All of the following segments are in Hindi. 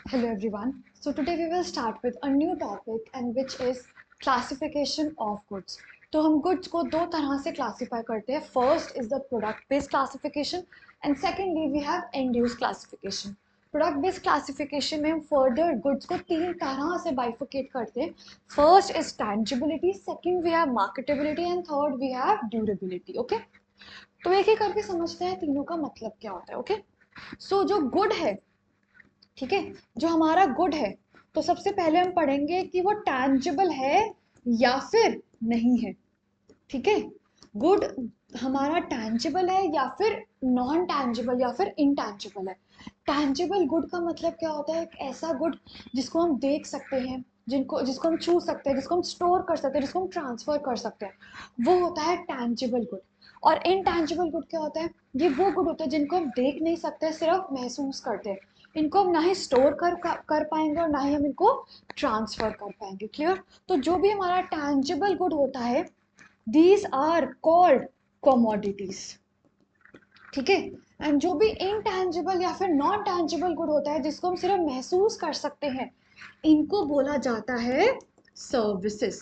Hello everyone. So today we will start with a new topic and which is classification of goods. तो हम goods को दो तरह से classify करते हैं. First is the product based classification and secondly we have end use classification. Product based classification में हम further goods को तीन तरह से bifurcate करते हैं. First is tangibility, second we have marketability and third we have durability. Okay? तो एक एक करके समझते हैं तीनों का मतलब क्या होता है. Okay? So जो good है, ठीक है, जो हमारा गुड है, तो सबसे पहले हम पढ़ेंगे कि वो टैंजिबल है या फिर नहीं है. ठीक है, गुड हमारा टैंजिबल है या फिर नॉन टैंजिबल या फिर इनटैंजिबल है. टैंजिबल गुड का मतलब क्या होता है? एक ऐसा गुड जिसको हम देख सकते हैं, जिसको हम छू सकते हैं, जिसको हम स्टोर कर सकते हैं, जिसको हम ट्रांसफर कर सकते हैं, वो होता है टैंजिबल गुड. और इनटैंजिबल गुड क्या होता है? ये वो गुड होता है जिनको हम देख नहीं सकते, सिर्फ महसूस करते हैं. इनको हम ना ही स्टोर कर पाएंगे और ना ही हम इनको ट्रांसफर कर पाएंगे. क्लियर? तो जो भी हमारा टैंजिबल गुड होता है, दीज आर कॉल्ड कॉमोडिटीज. ठीक है. एंड जो भी इनटैंजिबल या फिर नॉन टैंजिबल गुड होता है, जिसको हम सिर्फ महसूस कर सकते हैं, इनको बोला जाता है services.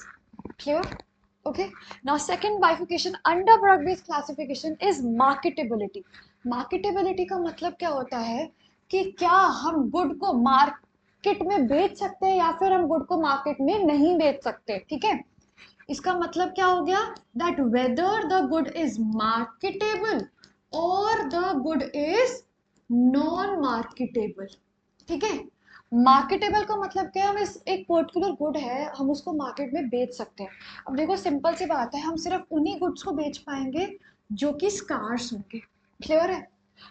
Clear? Okay. Now second bifurcation under product based classification is marketability. Marketability का मतलब क्या होता है कि क्या हम गुड को मार्केट में बेच सकते हैं या फिर हम गुड को मार्केट में नहीं बेच सकते. ठीक है, इसका मतलब क्या हो गया? That whether the good is marketable और the good is non marketable. ठीक है, मार्केटेबल का मतलब क्या है? हम इस एक पर्टिकुलर गुड है, हम उसको मार्केट में बेच सकते हैं. अब देखो सिंपल सी बात है, हम सिर्फ उन्हीं गुड्स को बेच पाएंगे जो कि स्कार्स होंगे. क्लियर है?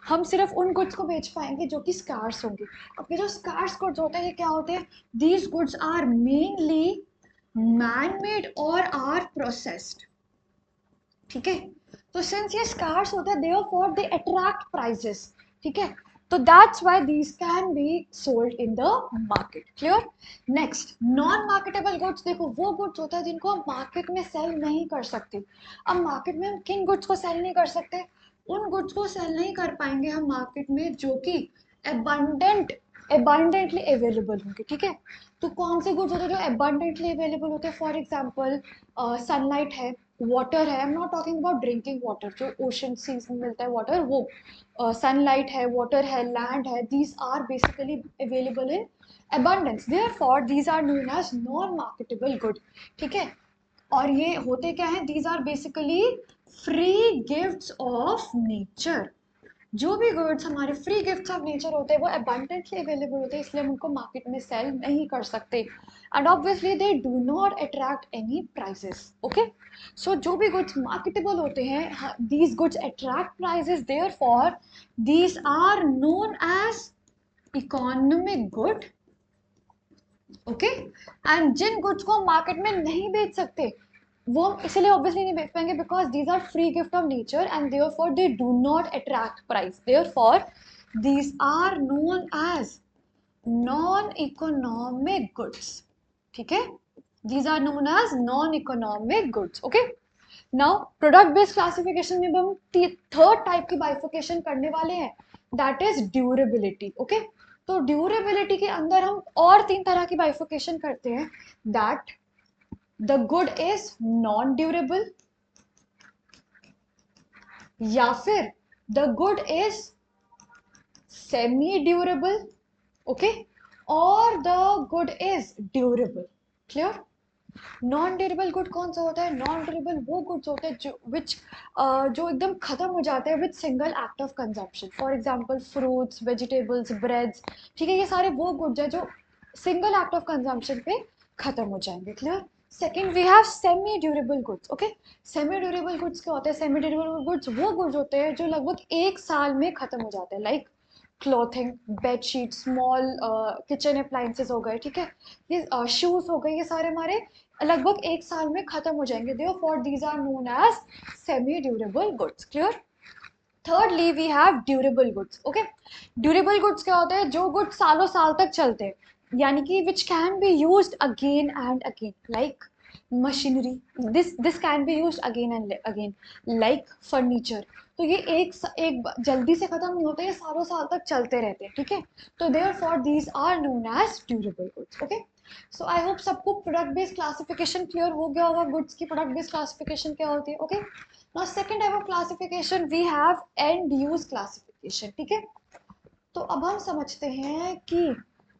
हम सिर्फ उन गुड्स को बेच पाएंगे जो कि स्कार्स होंगे. अब ये जो स्कार्स गुड्स होते हैं, ये क्या होते हैं? These goods are mainly man made और आर प्रोसेस्ड. ठीक है, तो सिंस ये स्कार्स होते हैं, देयरफॉर दे अट्रैक्ट प्राइसेस. ठीक है, तो that's why these can be sold in the market. Clear? Next, non marketable goods. देखो वो गुड्स होता है जिनको हम मार्केट में सेल नहीं कर सकते. अब मार्केट में हम किन गुड्स को सेल नहीं कर सकते? उन गुड्स को सेल नहीं कर पाएंगे हम मार्केट में जो कि abundantly अवेलेबल होंगे. ठीक है, तो कौन से गुड्स होते हैं जो abundantly अवेलेबल होते हैं? फॉर एग्जाम्पल सनलाइट है, वाटर है. I am not talking about drinking water, जो ओशन सीज में मिलता है वाटर, वो सनलाइट है, वाटर है, लैंड है. These are basically available in abundance, therefore these are known as non marketable good. ठीक है, और ये होते क्या है? These are basically free gifts of nature. जो भी गुड्स हमारे फ्री गिफ्ट्स ऑफ नेचर होते हैं वो अबंडेंटली अवेलेबल होते हैं, इसलिए हम उनको मार्केट में सेल नहीं कर सकते. And obviously they do not attract any prices. Okay, so जो भी गुड्स मार्केटेबल होते हैं, these goods attract prices, therefore these are known as economic good. Okay, and जिन गुड्स को हम मार्केट में नहीं बेच सकते, वो इसलिए ऑब्वियसली नहीं बेच पाएंगे because these are free gift of nature and therefore they do not attract price. Therefore these are known as non economic goods. ठीक है, these are known as non economic goods. Okay, now product based classification में हम थर्ड टाइप की बाइफिकेशन करने वाले हैं, दैट इज ड्यूरेबिलिटी. ओके, तो ड्यूरेबिलिटी के अंदर हम और तीन तरह की बाइफिकेशन करते हैं, that the good is non durable, या फिर the good is semi durable. Okay, और the good is durable. Clear? Non durable good कौन सा होता है? नॉन ड्यूरेबल वो गुड्स होते हैं जो एकदम खत्म हो जाते हैं with single act of consumption. For example fruits, vegetables, breads. ठीक है, ये सारे वो गुड्स हैं जो सिंगल एक्ट ऑफ कंजम्पशन पे खत्म हो जाएंगे. Clear? Second we have semi durable goods. Okay, semi durable goods क्या होते हैं? सेमी ड्यूरेबल गुड्स वो गुड्स होते हैं जो लगभग एक साल में खत्म हो जाते हैं, like clothing, bedsheet, small kitchen appliances हो गए. ठीक है, ये शूज हो गए, ये सारे हमारे लगभग एक साल में खत्म हो जाएंगे. Therefore these are known as semi durable goods. Clear? Thirdly we have durable goods. Okay, durable goods क्या होते हैं? जो गुड्स सालों साल तक चलते हैं, यानी कि which can be used again and again, like machinery, this can be use again and again, like furniture. तो ये एक जल्दी से खत्म नहीं होते, ये सालों साल तक चलते रहते हैं, ठीक है। तो therefore these are known as durable goods. Okay, so I hope सबको प्रोडक्ट बेस्ड क्लासिफिकेशन क्लियर हो गया होगा, गुड्स की प्रोडक्ट बेस्ड क्लासिफिकेशन क्या होती है। Okay, now second type of classification we have end use classification, ठीक है। तो अब हम समझते हैं कि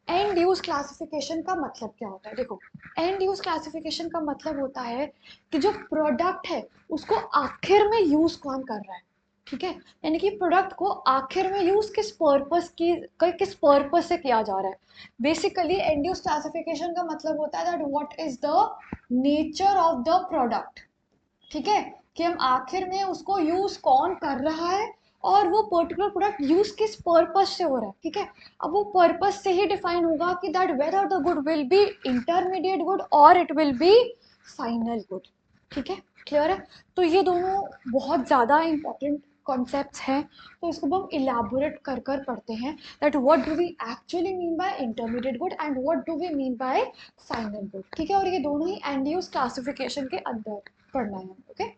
एंड यूज क्लासिफिकेशन का मतलब क्या होता है। देखो, एंड यूज क्लासिफिकेशन का मतलब होता है कि जो प्रोडक्ट है उसको आखिर में यूज कौन कर रहा है, ठीक है। यानी कि प्रोडक्ट को आखिर में यूज किस पर्पस से किया जा रहा है। बेसिकली एंड यूज क्लासिफिकेशन का मतलब होता है that what is the nature of the product, ठीक है। कि हम आखिर में उसको यूज कौन कर रहा है और वो पर्टिकुलर प्रोडक्ट यूज किस पर्पस से हो रहा है, ठीक है। अब वो पर्पस से ही डिफाइन होगा कि that whether the good will be intermediate good और it will be final good, ठीक है। क्लियर है। तो ये दोनों बहुत ज़्यादा इंपॉर्टेंट कॉन्सेप्ट्स हैं, तो इसको हम इलेबोरेट कर कर पढ़ते हैं that what do we actually mean by intermediate good and what do we mean by final good, ठीक है। और ये दोनों ही एंड यूज क्लासिफिकेशन के अंदर पढ़ना है, ओके।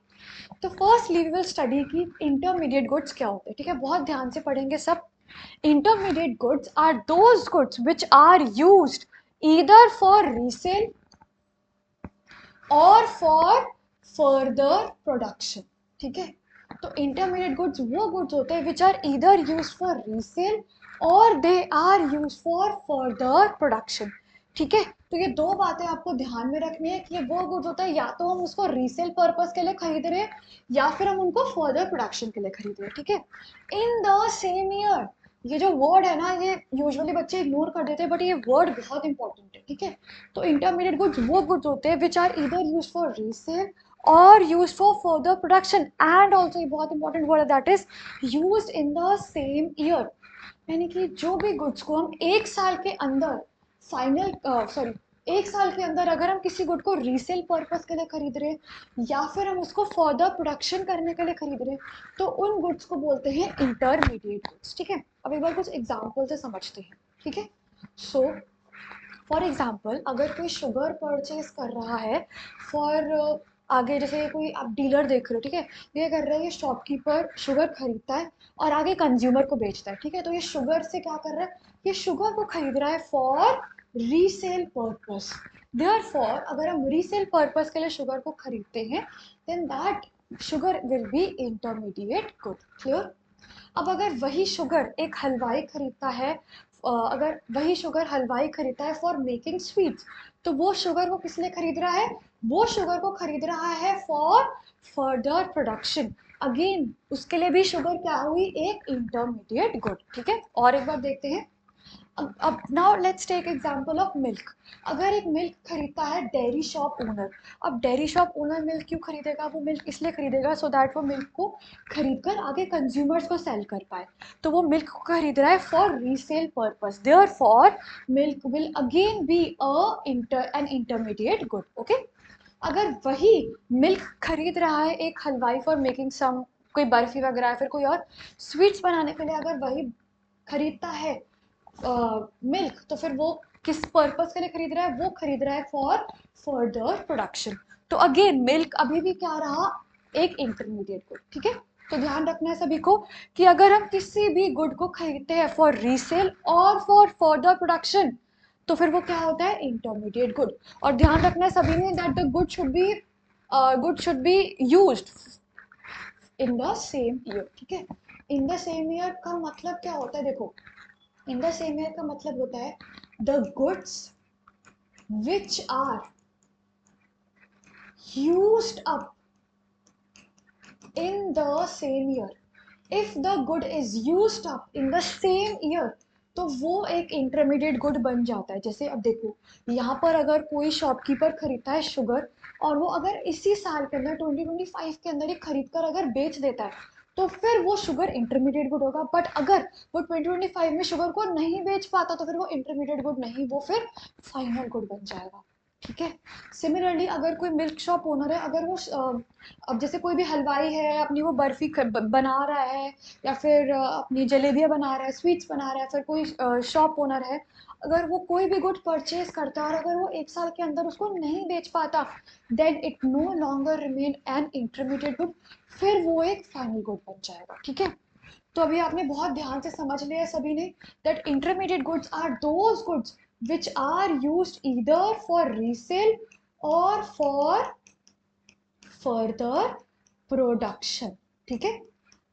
तो फर्स्टली वी विल स्टडी की इंटरमीडिएट गुड्स क्या होते हैं, ठीक है। बहुत ध्यान से पढ़ेंगे सब। Intermediate goods are those goods which are used either for resale और फॉर फर्दर प्रोडक्शन, ठीक है। तो इंटरमीडिएट गुड्स वो गुड्स होते हैं which are either use for resale और they are use for further production, ठीक है। तो ये दो बातें आपको ध्यान में रखनी है कि ये वो गुड्स होता है या तो हम उसको रीसेल पर्पस के लिए खरीद रहे हैं या फिर हम उनको फर्दर प्रोडक्शन के लिए खरीद रहे हैं, ठीक है। इन द सेम ईयर, ये जो वर्ड है ना, ये यूजुअली बच्चे इग्नोर कर देते हैं बट ये वर्ड बहुत इंपॉर्टेंट है, ठीक है। तो इंटरमीडिएट गुड्स वो गुड्स होते हैं which are either use for resale और use for further production and also बहुत important word that is use in the same year. यानी कि जो भी गुड्स को हम एक साल के अंदर एक साल के अंदर अगर हम किसी गुड को रीसेल पर्पस के लिए खरीद रहे हैं या फिर हम उसको फर्दर प्रोडक्शन करने के लिए खरीद रहे हैं तो उन गुड्स को बोलते हैं इंटरमीडिएट गुड्स, ठीक है। अब एक बार कुछ एग्जाम्पल से समझते हैं, ठीक है। सो फॉर एग्जाम्पल, अगर कोई शुगर परचेज कर रहा है फॉर आगे, जैसे कोई आप डीलर देख रहे हो, ठीक है। ये कर रहा है, ये शॉपकीपर शुगर खरीदता है और आगे कंज्यूमर को बेचता है, ठीक है। तो ये शुगर से क्या कर रहा है, ये शुगर को खरीद रहा है फॉर रीसेल पर्पस। देयरफॉर अगर हम रीसेल पर्पस के लिए शुगर को खरीदते हैं then that sugar will be intermediate good. Clear. अब अगर वही शुगर एक हलवाई खरीदता है, अगर वही शुगर हलवाई खरीदता है फॉर मेकिंग स्वीट्स, तो वो शुगर को किस लिए खरीद रहा है, वो शुगर को खरीद रहा है फॉर फर्दर प्रोडक्शन। अगेन उसके लिए भी शुगर क्या हुई, एक इंटरमीडिएट गुड, ठीक है। और एक बार देखते हैं। अब now let's take example of milk. अगर एक मिल्क खरीदता है डेयरी शॉप ओनर, अब डेयरी शॉप ओनर मिल्क क्यों खरीदेगा, वो मिल्क इसलिए खरीदेगा सो दैट वो मिल्क को खरीद कर आगे कंज्यूमर्स को सेल कर पाए। तो वो मिल्क को खरीद रहा है for resale purpose, therefore milk will again be an intermediate good, okay. अगर वही मिल्क खरीद रहा है एक हलवाई फॉर मेकिंग सम, कोई बर्फी वगैरह फिर कोई और स्वीट्स बनाने के लिए अगर वही खरीदता है मिल्क, तो फिर वो किस पर्पस के लिए खरीद रहा है, वो खरीद रहा है फॉर फर्दर प्रोडक्शन। तो अगेन मिल्क अभी भी क्या रहा, एक इंटरमीडिएट गुड, ठीक है। तो ध्यान रखना है सभी को कि अगर हम किसी भी गुड को खरीदते हैं फॉर रीसेल और फॉर फर्दर प्रोडक्शन तो फिर वो क्या होता है, इंटरमीडिएट गुड। और ध्यान रखना है सभी ने that the good should be used in the same year, ठीक है। इन द सेम ईयर का मतलब क्या होता है, देखो इन द सेम ईयर का मतलब होता है the goods which are used up in the same year. If the good is used up in the same year तो वो एक इंटरमीडिएट गुड बन जाता है। जैसे अब देखो, यहाँ पर अगर कोई शॉपकीपर खरीदता है शुगर और वो अगर इसी साल के अंदर 2025 के अंदर ही खरीद कर अगर बेच देता है तो फिर वो शुगर इंटरमीडिएट गुड होगा। बट अगर वो 2025 में शुगर को नहीं बेच पाता तो फिर वो इंटरमीडिएट गुड नहीं, वो फिर फाइनल गुड बन जाएगा, ठीक है। सिमिलरली अगर कोई मिल्क शॉप ओनर है, अगर वो अब जैसे कोई भी हलवाई है, अपनी वो बर्फी बना रहा है, या फिर अपनी जलेबियाँ बना रहा है, स्वीट्स बना रहा है, फिर कोई शॉप ओनर है, अगर वो कोई भी गुड परचेज करता है और अगर वो 1 साल के अंदर उसको नहीं बेच पाता, then it no longer remain an intermediate good, फिर वो एक फाइनल गुड बन जाएगा। ठीक है। तो अभी आपने बहुत ध्यान से समझ लिया है सभी ने, that intermediate goods are those goods which are used either for resale or for further production। ठीक है।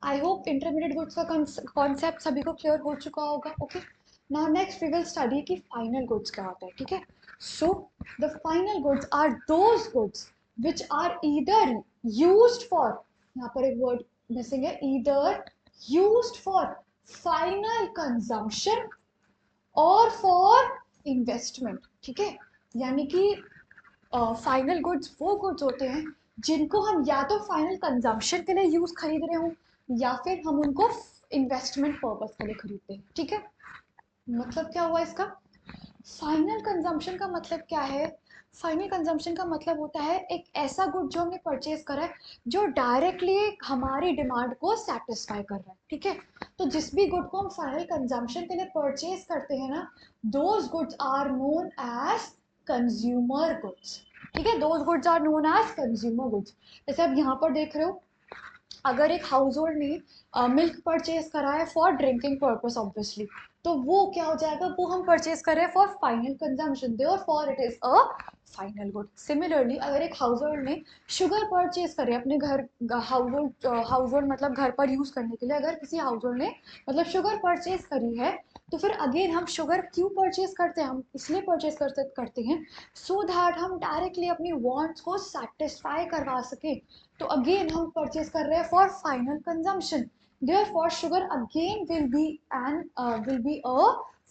आई होप इंटरमीडिएट गुड्स का कॉन्सेप्ट सभी को क्लियर हो चुका होगा। Okay, now next we will study कि फाइनल गुड्स क्या होता है। ठीक है। So the final goods are those goods which are either used for, यहाँ पर एक वर्ड मिसिंग है, either used for final consumption और फॉर इन्वेस्टमेंट। ठीक है। यानी कि फाइनल गुड्स वो गुड्स होते हैं जिनको हम या तो फाइनल कंजम्पशन के लिए यूज खरीद रहे हो या फिर हम उनको इन्वेस्टमेंट पर्पस के लिए खरीदते हैं। ठीक है। मतलब क्या हुआ इसका? फाइनल कंजम्पशन का मतलब क्या है? फाइनल कंजम्पशन का मतलब होता है एक ऐसा गुड जो हमने परचेज करा है जो डायरेक्टली हमारी डिमांड को सेटिस्फाई कर रहा है। ठीक है। तो जिस भी गुड को हम फाइनल कंजम्पशन के लिए परचेज करते हैं ना, those goods are known as consumer goods. ठीक है। Those goods are known as consumer goods. जैसे आप यहाँ पर देख रहे हो, अगर एक हाउस होल्ड ने मिल्क परचेज करा है फॉर ड्रिंकिंग पर्पस ऑब्वियसली, तो वो क्या हो जाएगा, वो हम परचेज कर रहे हैं for final consumption, therefore it is a final good. Similarly अगर एक हाउस होल्ड ने शुगर परचेज करे अपने घर, हाउस होल्ड मतलब घर पर यूज करने के लिए, अगर किसी हाउस होल्ड ने मतलब शुगर परचेज करी है, तो फिर अगेन हम शुगर क्यों परचेज करते हैं? हम इसलिए परचेज करते हैं सो दैट हम डायरेक्टली अपनी वांट्स को सेटिस्फाई करवा सके। तो अगेन हम परचेज कर रहे हैं for final consumption, therefore sugar again will be a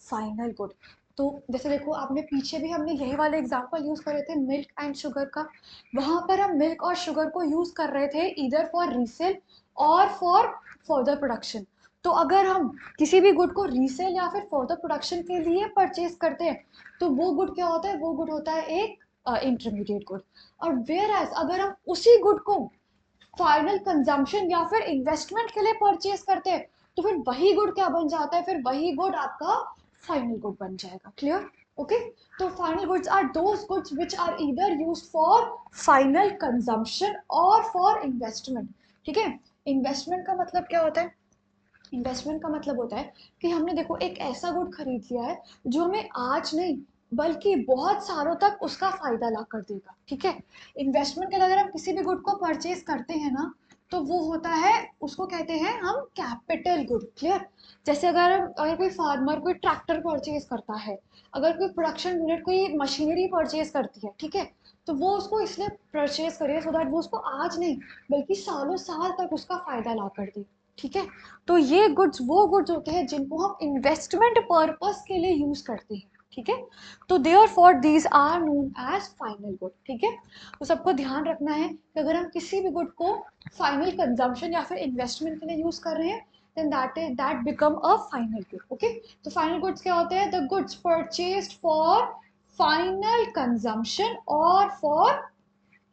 final good। तो जैसे देखो, आपने पीछे भी हमने यही वाले एग्जांपल यूज करे थे मिल्क एंड शुगर का। वहां पर हम मिल्क और शुगर को यूज कर रहे थे इधर फॉर रीसेल और फॉर फर्दर प्रोडक्शन। तो अगर हम किसी भी गुड को रीसेल या फिर फर्दर प्रोडक्शन के लिए परचेज करते हैं, तो वो गुड क्या होता है? वो गुड होता है एक इंटरमीडिएट गुड। और वेयर एज अगर हम उसी गुड को फाइनल कंजम्पशन या फिर इन्वेस्टमेंट के लिए परचेज करते हैं, तो फिर वही गुड क्या बन जाता है? फिर वही गुड आपका फाइनल गुड बन जाएगा। क्लियर? ओके। तो final goods are those goods which are either used for final consumption और फॉर इन्वेस्टमेंट। ठीक है। इन्वेस्टमेंट का मतलब क्या होता है? इन्वेस्टमेंट का मतलब होता है कि हमने देखो एक ऐसा गुड खरीद लिया है जो हमें आज नहीं बल्कि बहुत सालों तक उसका फायदा ला कर देगा। ठीक है। इन्वेस्टमेंट के लिए अगर हम किसी भी गुड को परचेज करते हैं ना, तो वो होता है, उसको कहते हैं हम कैपिटल गुड। क्लियर? जैसे अगर कोई फार्मर कोई ट्रैक्टर परचेज करता है, अगर कोई प्रोडक्शन यूनिट कोई मशीनरी परचेज करती है, ठीक है, तो वो उसको इसलिए परचेज करे सो दैट वो उसको आज नहीं बल्कि सालों साल तक उसका फायदा ला कर दे। ठीक है। तो ये गुड्स वो गुड्स होते हैं जिनको हम इन्वेस्टमेंट पर्पस के लिए यूज करते हैं। ठीक है। तो therefore these are known as final good. ठीक है। तो सबको ध्यान रखना है कि अगर हम किसी भी गुड को फाइनल कंजम्पशन या फिर इन्वेस्टमेंट के लिए यूज कर रहे हैं, then that become a final good। okay? तो फाइनल गुड्स क्या होते हैं? The goods purchased for final consumption और फॉर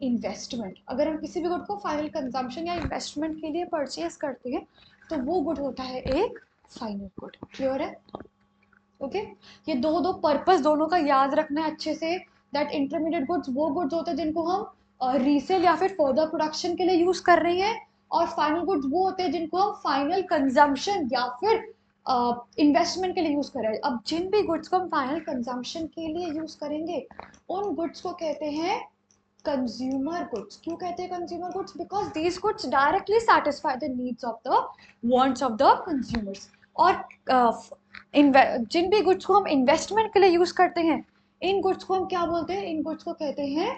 इन्वेस्टमेंट। अगर हम किसी भी गुड को फाइनल कंजम्पशन या इन्वेस्टमेंट के लिए परचेज करते हैं, तो वो गुड होता है एक फाइनल गुड। क्लियर है? ओके। ये दो दो पर्पस दोनों का याद रखना है अच्छे से, दैट इंटरमीडिएट गुड्स वो गुड्स होते हैं जिनको हम रीसेल या फिर फर्दर प्रोडक्शन के लिए यूज कर रहे हैं, और फाइनल गुड्स वो होते हैं जिनको हम फाइनल कंजम्पशन या फिर इन्वेस्टमेंट के लिए यूज कर रहे हैं। अब जिन भी गुड्स को हम फाइनल कंजम्पशन के लिए यूज करेंगे, उन गुड्स को कहते हैं कंज्यूमर गुड्स। क्यों कहते हैं consumer goods? Because these goods directly satisfy the needs of the wants of the consumers. और जिन भी गुड्स को हम इन्वेस्टमेंट के लिए यूज करते हैं, इन गुड्स को हम क्या बोलते हैं? इन गुड्स को कहते हैं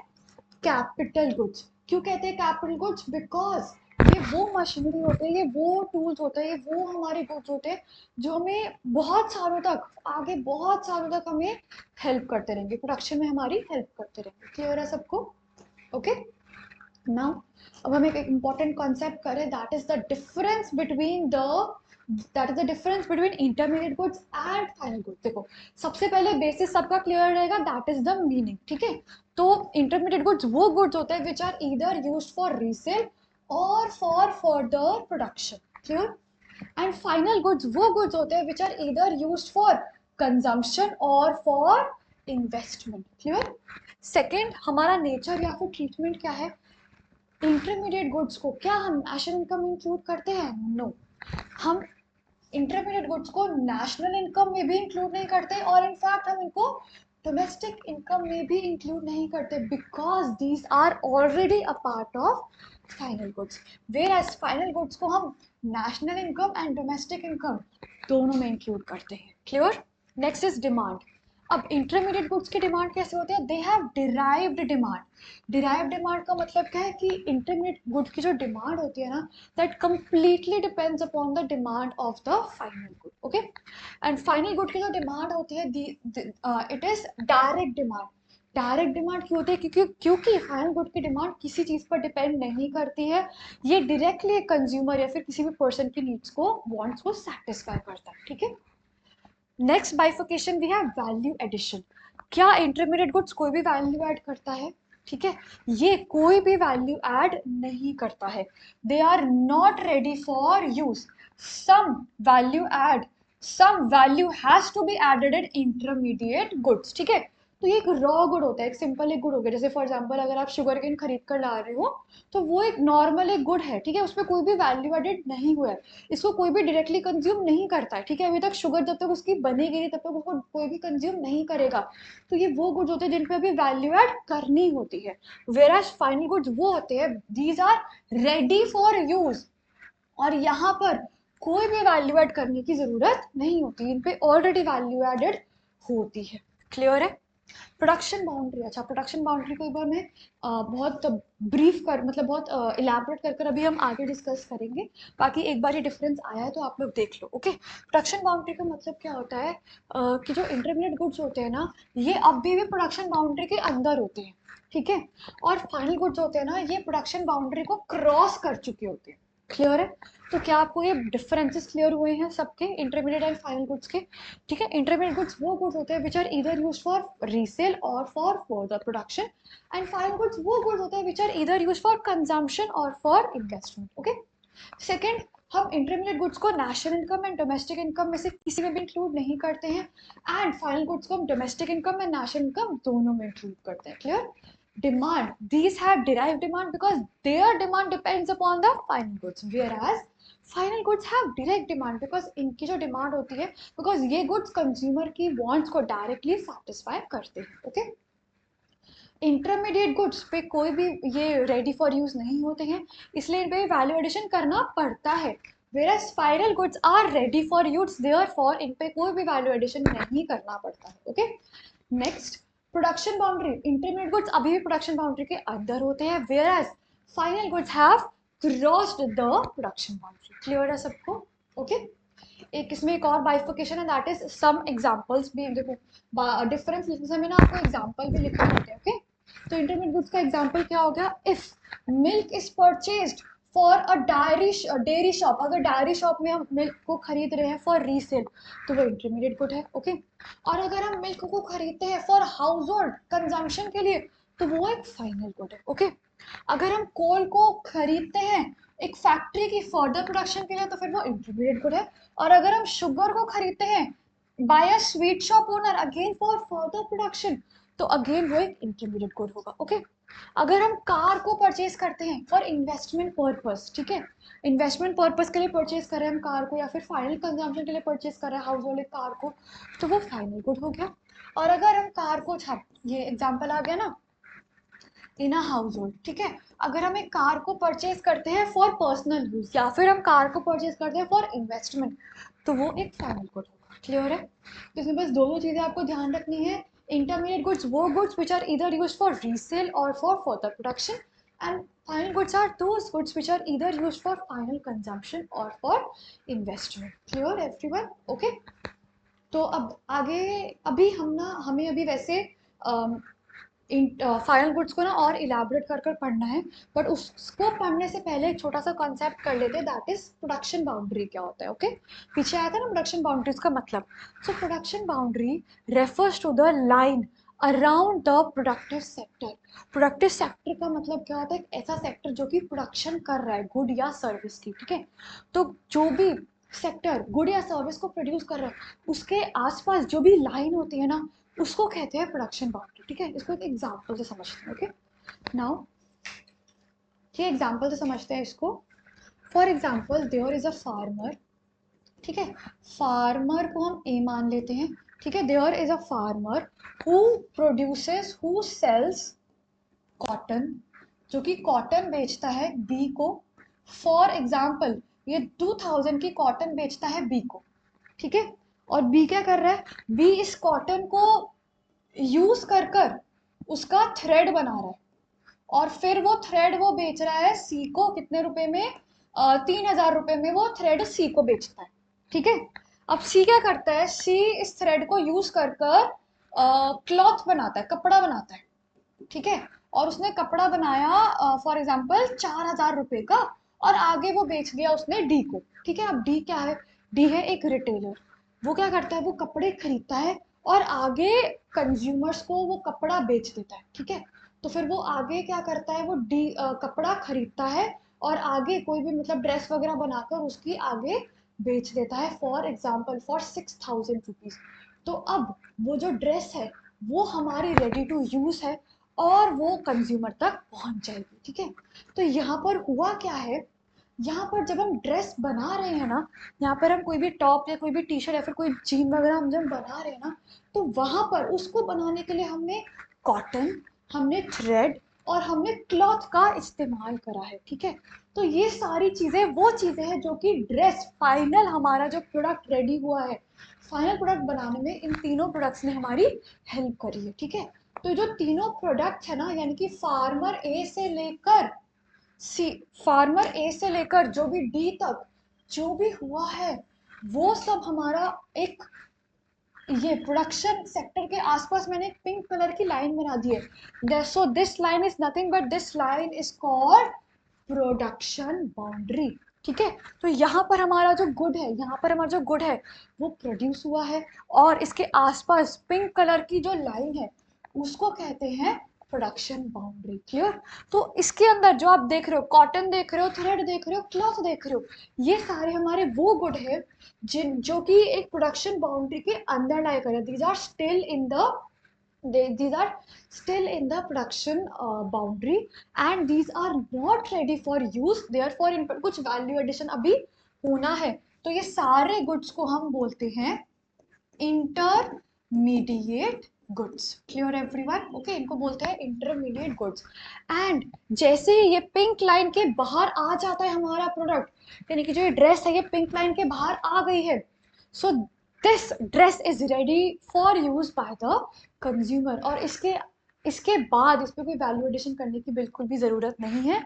कैपिटल गुड्स। क्यों कहते हैं कैपिटल गुड्स? बिकॉज ये वो मशीनरी होते हैं, ये वो टूल्स होते हैं, ये वो हमारे गुड्स होते हैं जो हमें बहुत सालों तक, आगे बहुत सालों तक हमें हेल्प करते रहेंगे, प्रोडक्शन में हमारी हेल्प करते रहेंगे। क्लियर है सबको? ओके। नाउ अब हम एक इम्पॉर्टेंट कॉन्सेप्ट करें, that is the difference between the that is the difference between intermediate goods and final goods. देखो सबसे पहले बेसिस सबका क्लियर रहेगा, दैट इज द मीनिंग, ठीक है। तो इंटरमीडिएट गुड्स वो गुड्स होते हैं which are either used for resale और for further production, clear. And final goods वो गुड्स होते हैं which are either used for consumption और फॉर इन्वेस्टमेंट, क्लियर। सेकेंड, हमारा नेचर या फिर ट्रीटमेंट क्या है, इंटरमीडिएट गुड्स को क्या हम नेशनल इनकम में इंक्लूड करते हैं? नो, हम इंटरमीडिएट गुड्स को नेशनल इनकम में भी इंक्लूड नहीं करते और इनफैक्ट हम इनको डोमेस्टिक इनकम में भी इंक्लूड नहीं करते, because these are already a part of final goods. Whereas final goods को हम national income and domestic income दोनों में इंक्लूड करते हैं, क्लियर। Next is demand. अब इंटरमीडिएट गुड्स की डिमांड कैसे होती है? They have derived demand. Derived demand का मतलब क्या है कि इंटरमीडिएट गुड की जो डिमांड होती है ना, that completely depends upon the demand of the final good, okay. And final good की जो डिमांड होती है it is direct demand. Direct demand क्यों होती है? क्योंकि फाइनल गुड की डिमांड किसी चीज पर डिपेंड नहीं करती है, ये डायरेक्टली एक कंज्यूमर या फिर किसी भी पर्सन की नीड्स को, वांट्स को सेटिस्फाई करता है, ठीक है। Next bifurcation we have value addition. क्या इंटरमीडिएट गुड्स कोई भी वैल्यू ऐड करता है? ठीक है, ये कोई भी वैल्यू ऐड नहीं करता है। They are not ready for use. Some value add, some value has to be added in intermediate goods, ठीक है। तो ये एक रॉ गुड होता है, एक सिंपल एक गुड हो गया। जैसे फॉर एग्जांपल अगर आप शुगर केन खरीद कर ला रहे हो तो वो एक नॉर्मल एक गुड है, ठीक है, उसमें कोई भी वैल्यू एडेड नहीं हुआ है, इसको कोई भी डायरेक्टली कंज्यूम नहीं करता है, ठीक है। अभी तक शुगर जब तक उसकी बनेगी नहीं तब तक उसको कोई भी कंज्यूम नहीं करेगा। तो ये वो गुड्स होते हैं जिन पे अभी वैल्यू ऐड करनी होती है। वेयर एज फाइनल गुड्स वो होते हैं these are ready for use, और यहाँ पर कोई भी वैल्यू ऐड करने की जरूरत नहीं होती, इन पे ऑलरेडी वैल्यू एडेड होती है, क्लियर है। प्रोडक्शन बाउंड्री, अच्छा प्रोडक्शन बाउंड्री को एक बार मैं बहुत ब्रीफ कर मतलब बहुत इलेबोरेट कर कर अभी हम आगे डिस्कस करेंगे। बाकी एक बार ये डिफरेंस आया है तो आप लोग देख लो, ओके। प्रोडक्शन बाउंड्री का मतलब क्या होता है कि जो इंटरमीडिएट गुड्स होते हैं ना, ये अभी भी प्रोडक्शन बाउंड्री के अंदर होते हैं, ठीक है। और फाइनल गुड्स होते हैं ना, ये प्रोडक्शन बाउंड्री को क्रॉस कर चुके होते हैं, क्लियर है। तो क्या आपको ये डिफरेंसेस क्लियर हुए हैं सबके, इंटरमीडिएट एंड फाइनल गुड्स के? ठीक है, इंटरमीडिएट गुड्स वो गुड्स होते हैं which are either used for resale और for further production, and final goods वो गुड्स होते हैं which are either used for consumption और फॉर इन्वेस्टमेंट, ओके। सेकंड, हम इंटरमीडिएट गुड्स को national income and domestic income में से किसी में भी इंक्लूड नहीं करते हैं, एंड फाइनल गुड्स को हम domestic income and national income दोनों में इंक्लूड करते हैं, clear. Demand, these have derived demand because their demand depends upon the final goods, whereas final goods have direct demand because इनकी जो डिमांड होती है, बिकॉज ये गुड्स कंज्यूमर की वांट्स को डायरेक्टली सेटिस्फाई करते हैं, ओके। इंटरमीडिएट गुड्स पे कोई भी ये रेडी फॉर यूज नहीं होते हैं, इसलिए इन पे वैल्यू एडिशन करना पड़ता है। whereas final goods are ready for use, therefore इन पे कोई भी वैल्यू एडिशन नहीं करना पड़ता है, okay. Next, production boundary, intermediate goods अभी भी प्रोडक्शन बाउंड्री के अंदर होते हैं, whereas final goods have crossed the production boundary, clear है सबको, ओके। एक इसमें एक और बाइफिकेशन है, दैट इज सम एग्जांपल्स भी देखो, डिफरेंस लिखने समय ना आपको एग्जांपल भी लिखने होते हैं, ओके। तो इंटरमीडिएट गुड्स का एग्जांपल क्या हो गया, if milk is purchased for a dairy shop, अगर डायरी शॉप में हम मिल्क को खरीद रहे हैं फॉर रीसेल तो वो इंटरमीडिएट गुड है, ओके। और अगर हम मिल्क को खरीदते हैं फॉर हाउस होल्ड कंजम्पशन के लिए तो वो एक फाइनल गुड है, ओके। अगर हम कोल को खरीदते हैं एक फैक्ट्री की फर्दर प्रोडक्शन के लिए तो फिर वो इंटरमीडिएट गुड है। और अगर हम शुगर को खरीदते हैं by a sweet shop owner again for further production तो अगेन वो एक इंटरमीडिएट गुड होगा, ओके। अगर हम कार को परचेज करते हैं फॉर इन्वेस्टमेंट पर्पस, ठीक है, इन्वेस्टमेंट पर्पस के लिए परचेज कर रहे हैं हम कार को या फिर फाइनल कंजम्पशन के लिए परचेज कर रहे हैं हाउस होल्ड कार को तो वो फाइनल गुड हो गया। और अगर हम कार को ये एग्जाम्पल आ गया ना, इन अ हाउस होल्ड, ठीक है, अगर हम एक कार को परचेज करते हैं फॉर पर्सनल यूज या फिर हम कार को परचेज करते हैं फॉर इन्वेस्टमेंट तो वो एक फाइनल गुड होगा, क्लियर है। तो इसमें बस दो चीजें आपको ध्यान रखनी है, इंटरमीडिएट गुड्स वो goods which are either use for resale और for further production, and final goods are those goods which are either use for final consumption और for investment, clear everyone, okay. तो अब आगे अभी हम ना हमें अभी वैसे फाइनल गुड्स को ना और इलेबोरेट कर कर पढ़ना है, बट उसको पढ़ने से पहले एक छोटा सा कॉन्सेप्ट कर लेते हैं, दैट इज प्रोडक्शन बाउंड्री क्या होता है। ओके, पीछे आया था ना प्रोडक्शन बाउंड्रीज का मतलब। So production boundary refers to the line around the productive sector. Productive sector का मतलब क्या होता है, एक ऐसा सेक्टर जो कि प्रोडक्शन कर रहा है गुड या सर्विस की, ठीक है। तो जो भी सेक्टर गुड या सर्विस को प्रोड्यूस कर रहा है, उसके आसपास जो भी लाइन होती है ना, उसको कहते हैं प्रोडक्शन बाउंड्री, ठीक है। इसको एक एग्जांपल से समझते हैं। ओके, नाउ ये एग्जांपल से समझते हैं इसको। For example there is a farmer, ठीक है। फार्मर को हम ए मान लेते हैं, ठीक है। There is a farmer who produces, who sells cotton, जो कि कॉटन बेचता है बी को। फॉर एग्जाम्पल ये 2000 की कॉटन बेचता है बी को, ठीक है। और बी क्या कर रहा है, बी इस कॉटन को यूज कर कर उसका थ्रेड बना रहा है, और फिर वो थ्रेड वो बेच रहा है सी को कितने रुपए में, 3000 रुपए में वो थ्रेड सी को बेचता है, ठीक है। अब सी क्या करता है, सी इस थ्रेड को यूज कर कर क्लॉथ बनाता है, कपड़ा बनाता है, ठीक है। और उसने कपड़ा बनाया फॉर एग्जाम्पल 4000 रुपए का, और आगे वो बेच दिया उसने डी को, ठीक है। अब डी क्या है, डी है एक रिटेलर। वो क्या करता है, वो कपड़े खरीदता है और आगे कंज्यूमर्स को वो कपड़ा बेच देता है, ठीक है। तो फिर वो आगे क्या करता है, वो कपड़ा खरीदता है और आगे कोई भी मतलब ड्रेस वगैरह बनाकर उसकी आगे बेच देता है, फॉर एग्जाम्पल फॉर 6000 रुपीज। तो अब वो जो ड्रेस है वो हमारी रेडी टू यूज है और वो कंज्यूमर तक पहुंच जाएगी, ठीक है। तो यहाँ पर हुआ क्या है, यहाँ पर जब हम ड्रेस बना रहे हैं ना, यहाँ पर हम कोई भी टॉप या कोई भी टी शर्ट या फिर कोई जीन वगैरह हम जब बना रहे हैं ना, तो वहां पर उसको बनाने के लिए हमने कॉटन, हमने थ्रेड और हमने क्लॉथ का इस्तेमाल करा है, ठीक है। तो ये सारी चीजें वो चीजें हैं जो कि ड्रेस फाइनल हमारा जो प्रोडक्ट रेडी हुआ है, फाइनल प्रोडक्ट बनाने में इन तीनों प्रोडक्ट्स ने हमारी हेल्प करी है, ठीक है। तो जो तीनों प्रोडक्ट है ना, यानी कि फार्मर ए से लेकर सी, फार्मर ए से लेकर जो भी डी तक जो भी हुआ है, वो सब हमारा एक ये प्रोडक्शन सेक्टर के आसपास मैंने एक पिंक कलर की लाइन बना दी है। So this line is nothing but this line is called production boundary, ठीक है। तो यहाँ पर हमारा जो गुड है, यहाँ पर हमारा जो गुड है वो प्रोड्यूस हुआ है, और इसके आसपास पिंक कलर की जो लाइन है उसको कहते हैं प्रोडक्शन बाउंड्री। क्लियर। तो इसके अंदर जो आप देख रहे हो, कॉटन देख रहे हो, थ्रेड देख रहे हो, क्लॉथ देख रहे हो, ये सारे हमारे वो गुड है जिन जो कि एक प्रोडक्शन बाउंड्री के अंदर लाई कर, these are still in the these are still in the production boundary and these are not ready for use, therefore इन पर कुछ वैल्यू एडिशन अभी होना है। तो ये सारे गुड्स को हम बोलते हैं intermediate goods. Clear everyone, okay, इनको बोलते हैं इंटरमीडिएट गुड्स। एंड जैसे ही ये पिंक लाइन के बाहर आ जाता है हमारा प्रोडक्ट, यानी कि जो ये ड्रेस है ये पिंक लाइन के बाहर आ गई है, so this dress is ready for use by the consumer. और इसके बाद इस पर कोई वैल्यू एडिशन करने की बिल्कुल भी जरूरत नहीं है।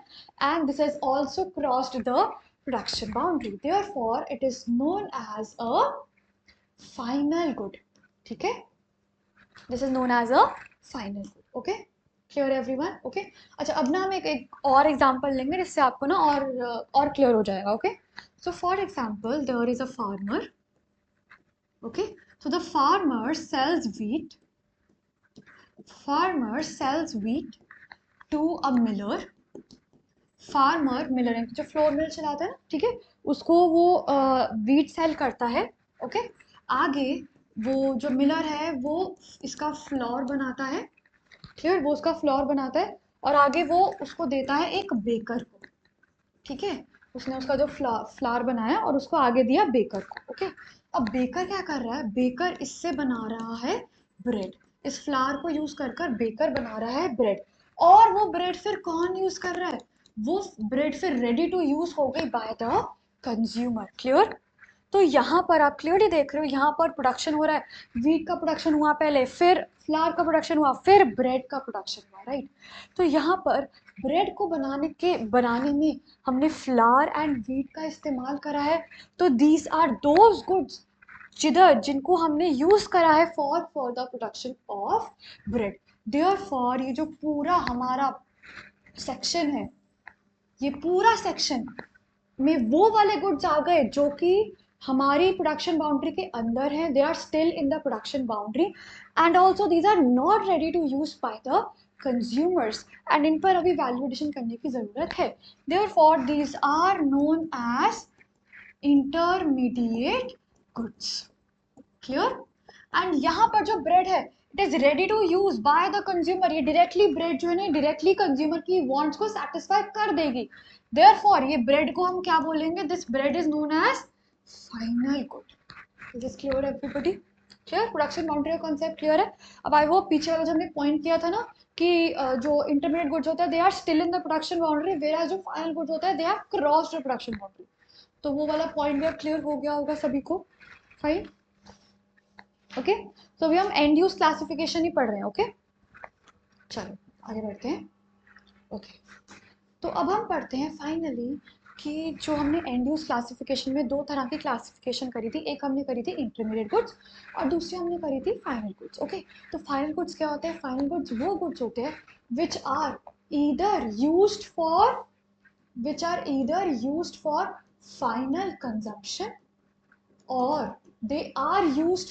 And this has also crossed the production boundary, therefore it is known as a final good, ठीक है। This is known as a final good, okay. Clear everyone, okay. अच्छा, अब ना हम एक और एग्जांपल लेंगे जिससे आपको ना और क्लियर हो जाएगा, okay. So for example there is a farmer, okay. So the farmer sells wheat, farmer sells wheat to a miller। Farmer miller जो फ्लोर मिल चलाता है ना, ठीक है, उसको वो वीट सेल करता है, ओके। आगे वो जो मिलर है वो इसका फ्लोर बनाता है, क्लियर, वो उसका फ्लोर बनाता है और आगे वो उसको देता है एक बेकर को, ठीक है। उसने उसका जो फ्लावर बनाया और उसको आगे दिया बेकर को, ओके। अब बेकर क्या कर रहा है, बेकर इससे बना रहा है ब्रेड, इस फ्लावर को यूज कर कर बेकर बना रहा है ब्रेड। और वो ब्रेड फिर कौन यूज कर रहा है, वो ब्रेड फिर रेडी टू यूज हो गई बाय द कंज्यूमर। क्लियर। तो यहाँ पर आप क्लियरली देख रहे हो, यहाँ पर प्रोडक्शन हो रहा है, वीट का प्रोडक्शन हुआ पहले, फिर फ्लावर का प्रोडक्शन हुआ, फिर ब्रेड का प्रोडक्शन हुआ, राइट। तो यहाँ पर ब्रेड को बनाने में हमने फ्लावर एंड वीट का इस्तेमाल करा है। तो दीज आर दोज गुड्स जिनको हमने यूज करा है for the production of bread. Therefore ये जो पूरा हमारा सेक्शन है, ये पूरा सेक्शन में वो वाले गुड्स आ गए जो कि हमारी प्रोडक्शन बाउंड्री के अंदर हैं, they are still in the production boundary and also these are not ready to use by the consumers and इन पर अभी वैल्यू एडिशन करने की जरूरत है. Therefore these are known as intermediate goods. Clear? And यहाँ पर जो ब्रेड है it is ready to use by the consumer. ये डायरेक्टली ब्रेड जो है ना डायरेक्टली कंज्यूमर की वांट्स को सेटिस्फाई कर देगी. देयरफॉर ये ब्रेड को हम क्या बोलेंगे? This bread is known as final good. Is this clear everybody? Clear? Production boundary का कॉन्सेप्ट क्लियर है? अब आई होप पीछे वाला जो हमने पॉइंट किया था ना कि जो इंटरमीडिएट गुड्स होता है they are still in the production boundary, where जो फाइनल गुड्स होता है they have crossed the production boundary. तो वो वाला पॉइंट भी क्लियर हो गया होगा सभी को. फाइन. ओके, तो अभी हम एंड यूज क्लासिफिकेशन ही पढ़ रहे हैं. ओके, चलो आगे बढ़ते हैं. ओके, तो अब हम पढ़ते हैं फाइनली कि जो हमने एंड यूज क्लासिफिकेशन में दो तरह की क्लासिफिकेशन करी थी. एक हमने करी थी इंटरमीडिएट गुड्स और दूसरी हमने करी थी फाइनल गुड्स. ओके, तो फाइनल गुड्स क्या होते हैं? फाइनल गुड्स वो गुड्स होते हैं which are either used for final consumption और they are used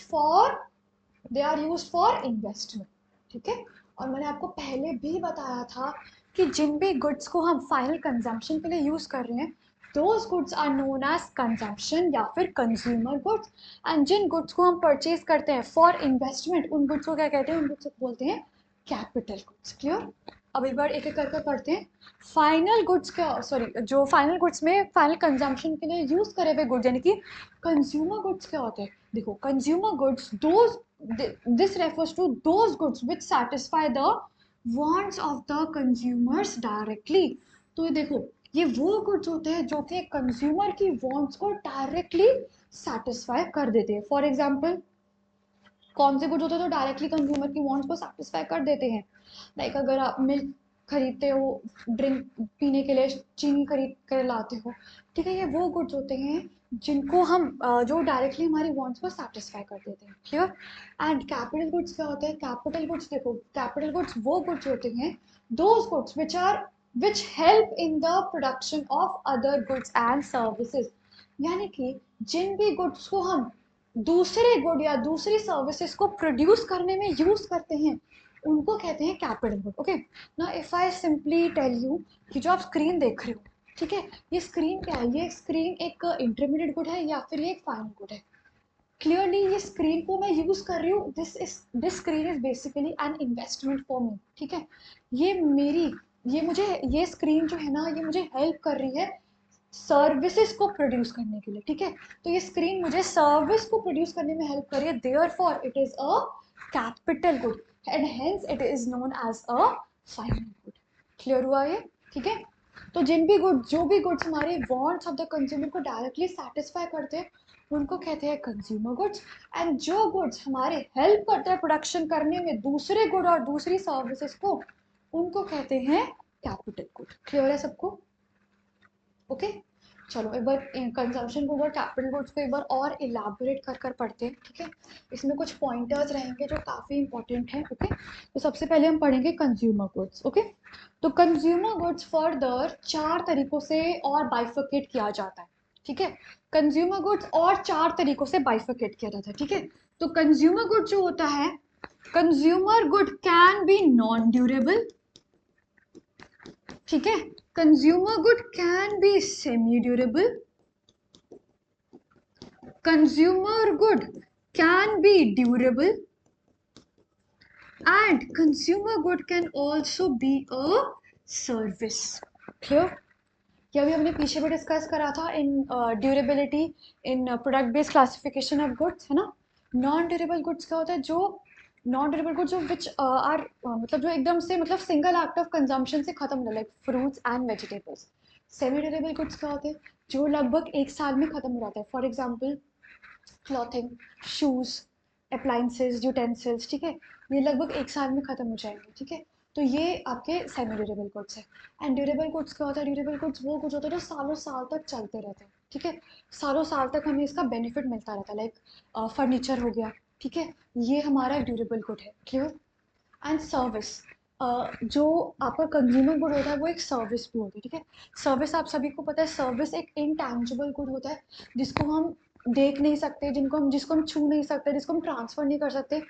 for investment. ठीक है? और मैंने आपको पहले भी बताया था कि जिन भी गुड्स को हम फाइनल कंजम्पशन के लिए यूज कर रहे हैं those goods are known as consumption या फिर consumer goods. एंड जिन गुड्स को हम परचेज करते हैं फॉर इन्वेस्टमेंट उन गुड्स को क्या कहते हैं? उन गुड्स को बोलते हैं कैपिटल गुड्स. क्लियर? अब एक बार एक एक करके पढ़ते हैं. फाइनल गुड्स क्या, सॉरी, जो फाइनल गुड्स में फाइनल कंजम्पशन के लिए यूज करे हुए गुड्स यानी कि कंज्यूमर गुड्स क्या होते हैं? देखो, consumer goods this refers to those goods which satisfy the wants of the consumers directly. तो ये देखो, ये वो गुड्स होते हैं जो कि कंज्यूमर की वांट्स को डायरेक्टली सैटिस्फाई कर देते हैं. फॉर एग्जांपल कौन से गुड्स होते हैं जो डायरेक्टली कंज्यूमर की वांट्स को सैटिस्फाई कर देते हैं? लाइक अगर आप मिल्क खरीदते हो, ड्रिंक पीने के लिए चीनी खरीद कर लाते हो, ठीक है, ये वो गुड्स होते हैं जिनको हम जो डायरेक्टली हमारी वांट्स को सैटिस्फाई कर देते हैं. क्लियर? एंड कैपिटल गुड्स क्या होते हैं? कैपिटल गुड्स, देखो, कैपिटल गुड्स वो गुड्स होते हैं those goods which help in the production of other goods and services. यानी कि जिन भी गुड्स को हम दूसरे गुड या दूसरी सर्विसेज को प्रोड्यूस करने में यूज करते हैं उनको कहते हैं कैपिटल गुड. ओके, ना if I simply tell you कि जो आप स्क्रीन देख रहे हो, ठीक है, ये स्क्रीन क्या है? ये स्क्रीन एक इंटरमीडिएट गुड है या फिर ये एक फाइनल गुड है? क्लियरली ये स्क्रीन को मैं यूज कर रही हूँ. This screen is basically an investment for me. ठीक है, ये स्क्रीन जो है ना ये मुझे हेल्प कर रही है सर्विसेज को प्रोड्यूस करने के लिए. ठीक है, तो ये स्क्रीन मुझे सर्विस को प्रोड्यूस करने में हेल्प कर रही है. Therefore it is a capital good and hence it is known as a final good. Clear हुआ ये? ठीक है, तो जो भी गुड्स हमारे वांट्स ऑफ द कंज्यूमर को डायरेक्टली सेटिस्फाई करते हैं उनको कहते हैं कंज्यूमर गुड्स. एंड जो गुड्स हमारे हेल्प करते हैं प्रोडक्शन करने में दूसरे गुड और दूसरी सर्विसेज को उनको कहते हैं कैपिटल गुड. क्लियर है सबको? ओके, चलो एक बार कंजम्पशन गुड और कैपिटल गुड्स को एक बार और इलाबोरेट कर पढ़ते हैं. ठीक है, इसमें कुछ पॉइंटर्स रहेंगे जो काफ़ी इंपॉर्टेंट हैं. ओके, तो सबसे पहले हम पढ़ेंगे कंज्यूमर गुड्स. ओके, तो कंज्यूमर गुड्स फर्दर 4 तरीकों से और बाइफर्केट किया जाता है. ठीक है, कंज्यूमर गुड्स और 4 तरीकों से बाइफर्केट किया जाता है. ठीक है, तो कंज्यूमर गुड जो होता है, consumer good can be non durable. ठीक है, consumer good can be semi durable, consumer good can be durable and consumer good can also be a service. Clear? ये भी हमने पीछे भी डिस्कस करा था in durability in product based classification of goods, है ना. नॉन ड्यूरेबल गुड्स क्या होता है? जो नॉन ड्यूरेबल गुड्स जो विच आर मतलब जो एकदम से मतलब सिंगल एक्ट ऑफ कंजम्पशन से खत्म हो, like fruits and vegetables. Semi durable goods क्या होते हैं? जो लगभग 1 साल में खत्म हो जाता है. For example clothing, shoes, appliances, utensils. ठीक है, ये लगभग 1 साल में खत्म हो जाएंगे. ठीक है, तो ये आपके सेमी ड्यूरेबल गुड्स है. एंड ड्यूरेबल गुड्स क्या होता है? ड्यूरेबल गुड्स वो गुड्स होते हैं जो सालों साल तक चलते रहते हैं. ठीक है, सालों साल तक हमें इसका बेनिफिट मिलता रहता है. लाइक फर्नीचर हो गया. ठीक है, ये हमारा ड्यूरेबल गुड है. क्लियर? And service. जो आपका कंज्यूमर गुड होता है वो एक सर्विस भी होती है, ठीक है। सर्विस आप सभी को पता है, सर्विस एक इनटैंजिबल गुड होता है जिसको हम देख नहीं सकते, जिसको हम छू नहीं सकते, जिसको हम ट्रांसफर नहीं कर सकते।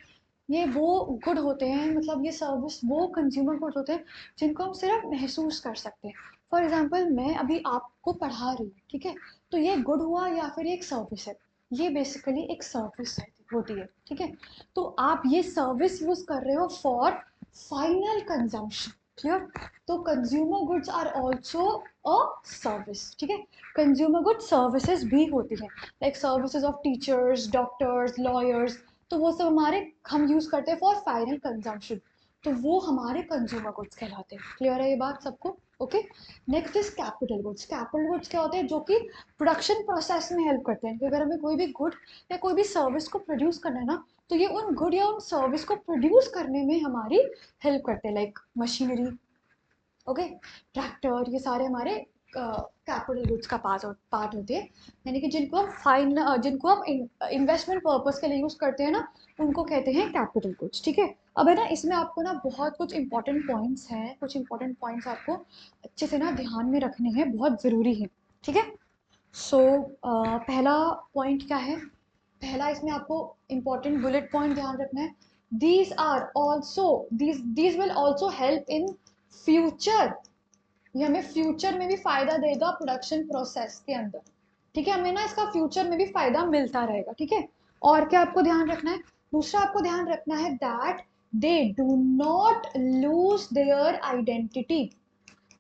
ये वो गुड होते हैं, मतलब ये सर्विस वो कंज्यूमर गुड होते हैं जिनको हम सिर्फ महसूस कर सकते हैं। फॉर एग्जाम्पल मैं अभी आपको पढ़ा रही हूँ, ठीक है, तो ये गुड हुआ या फिर एक सर्विस है? ये बेसिकली एक सर्विस है, होती है, ठीक है। तो आप ये सर्विस यूज कर रहे हो फॉर फाइनल कंजम्पशन, क्लियर। तो consumer goods are also a service, ठीक है। कंज्यूमर गुड्स सर्विसेज भी होती है, like services of teachers, doctors, lawyers. तो वो सब हम यूज करते हैं फॉर फाइनल कंजम्पशन, तो वो हमारे कंज्यूमर गुड्स कहलाते हैं। क्लियर है ये बात सबको? Okay. Next is capital goods. Capital goods क्या होते हैं? जो कि प्रोडक्शन प्रोसेस में हेल्प करते हैं, कि अगर हमें कोई भी गुड या कोई भी सर्विस को प्रोड्यूस करना है ना, तो ये उन गुड या उन सर्विस को प्रोड्यूस करने में हमारी हेल्प करते हैं, लाइक मशीनरी, ओके, ट्रैक्टर, ये सारे हमारे कैपिटल गुड्स का पार्ट होते हैं। यानी कि जिनको हम इन्वेस्टमेंट पर्पस के लिए यूज करते हैं ना, उनको कहते हैं कैपिटल गुड्स, ठीक है। अब है ना, इसमें आपको ना बहुत कुछ इंपॉर्टेंट पॉइंट्स हैं, कुछ इंपॉर्टेंट पॉइंट्स आपको अच्छे से ना ध्यान में रखने हैं, बहुत ज़रूरी है, ठीक है। सो पहला पॉइंट क्या है? पहला इसमें आपको इंपॉर्टेंट बुलेट पॉइंट ध्यान रखना है। These will also help in future. ये हमें फ्यूचर में भी फायदा देगा प्रोडक्शन प्रोसेस के अंदर, ठीक है। हमें ना इसका फ्यूचर में भी फायदा मिलता रहेगा, ठीक है। और क्या आपको ध्यान रखना है? दूसरा आपको ध्यान रखना है that they do not lose their identity,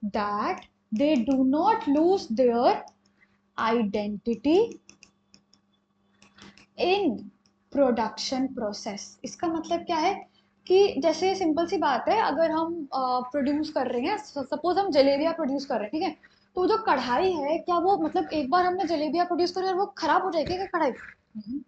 that they do not lose their identity in production process. इसका मतलब क्या है? कि जैसे सिंपल सी बात है, अगर हम प्रोड्यूस कर रहे हैं, सपोज हम जलेबियाँ प्रोड्यूस कर रहे हैं, ठीक है। तो जो कढ़ाई है, क्या वो मतलब एक बार हमने जलेबियाँ प्रोड्यूस करी और वो खराब हो जाएगी क्या कढ़ाई? नहीं।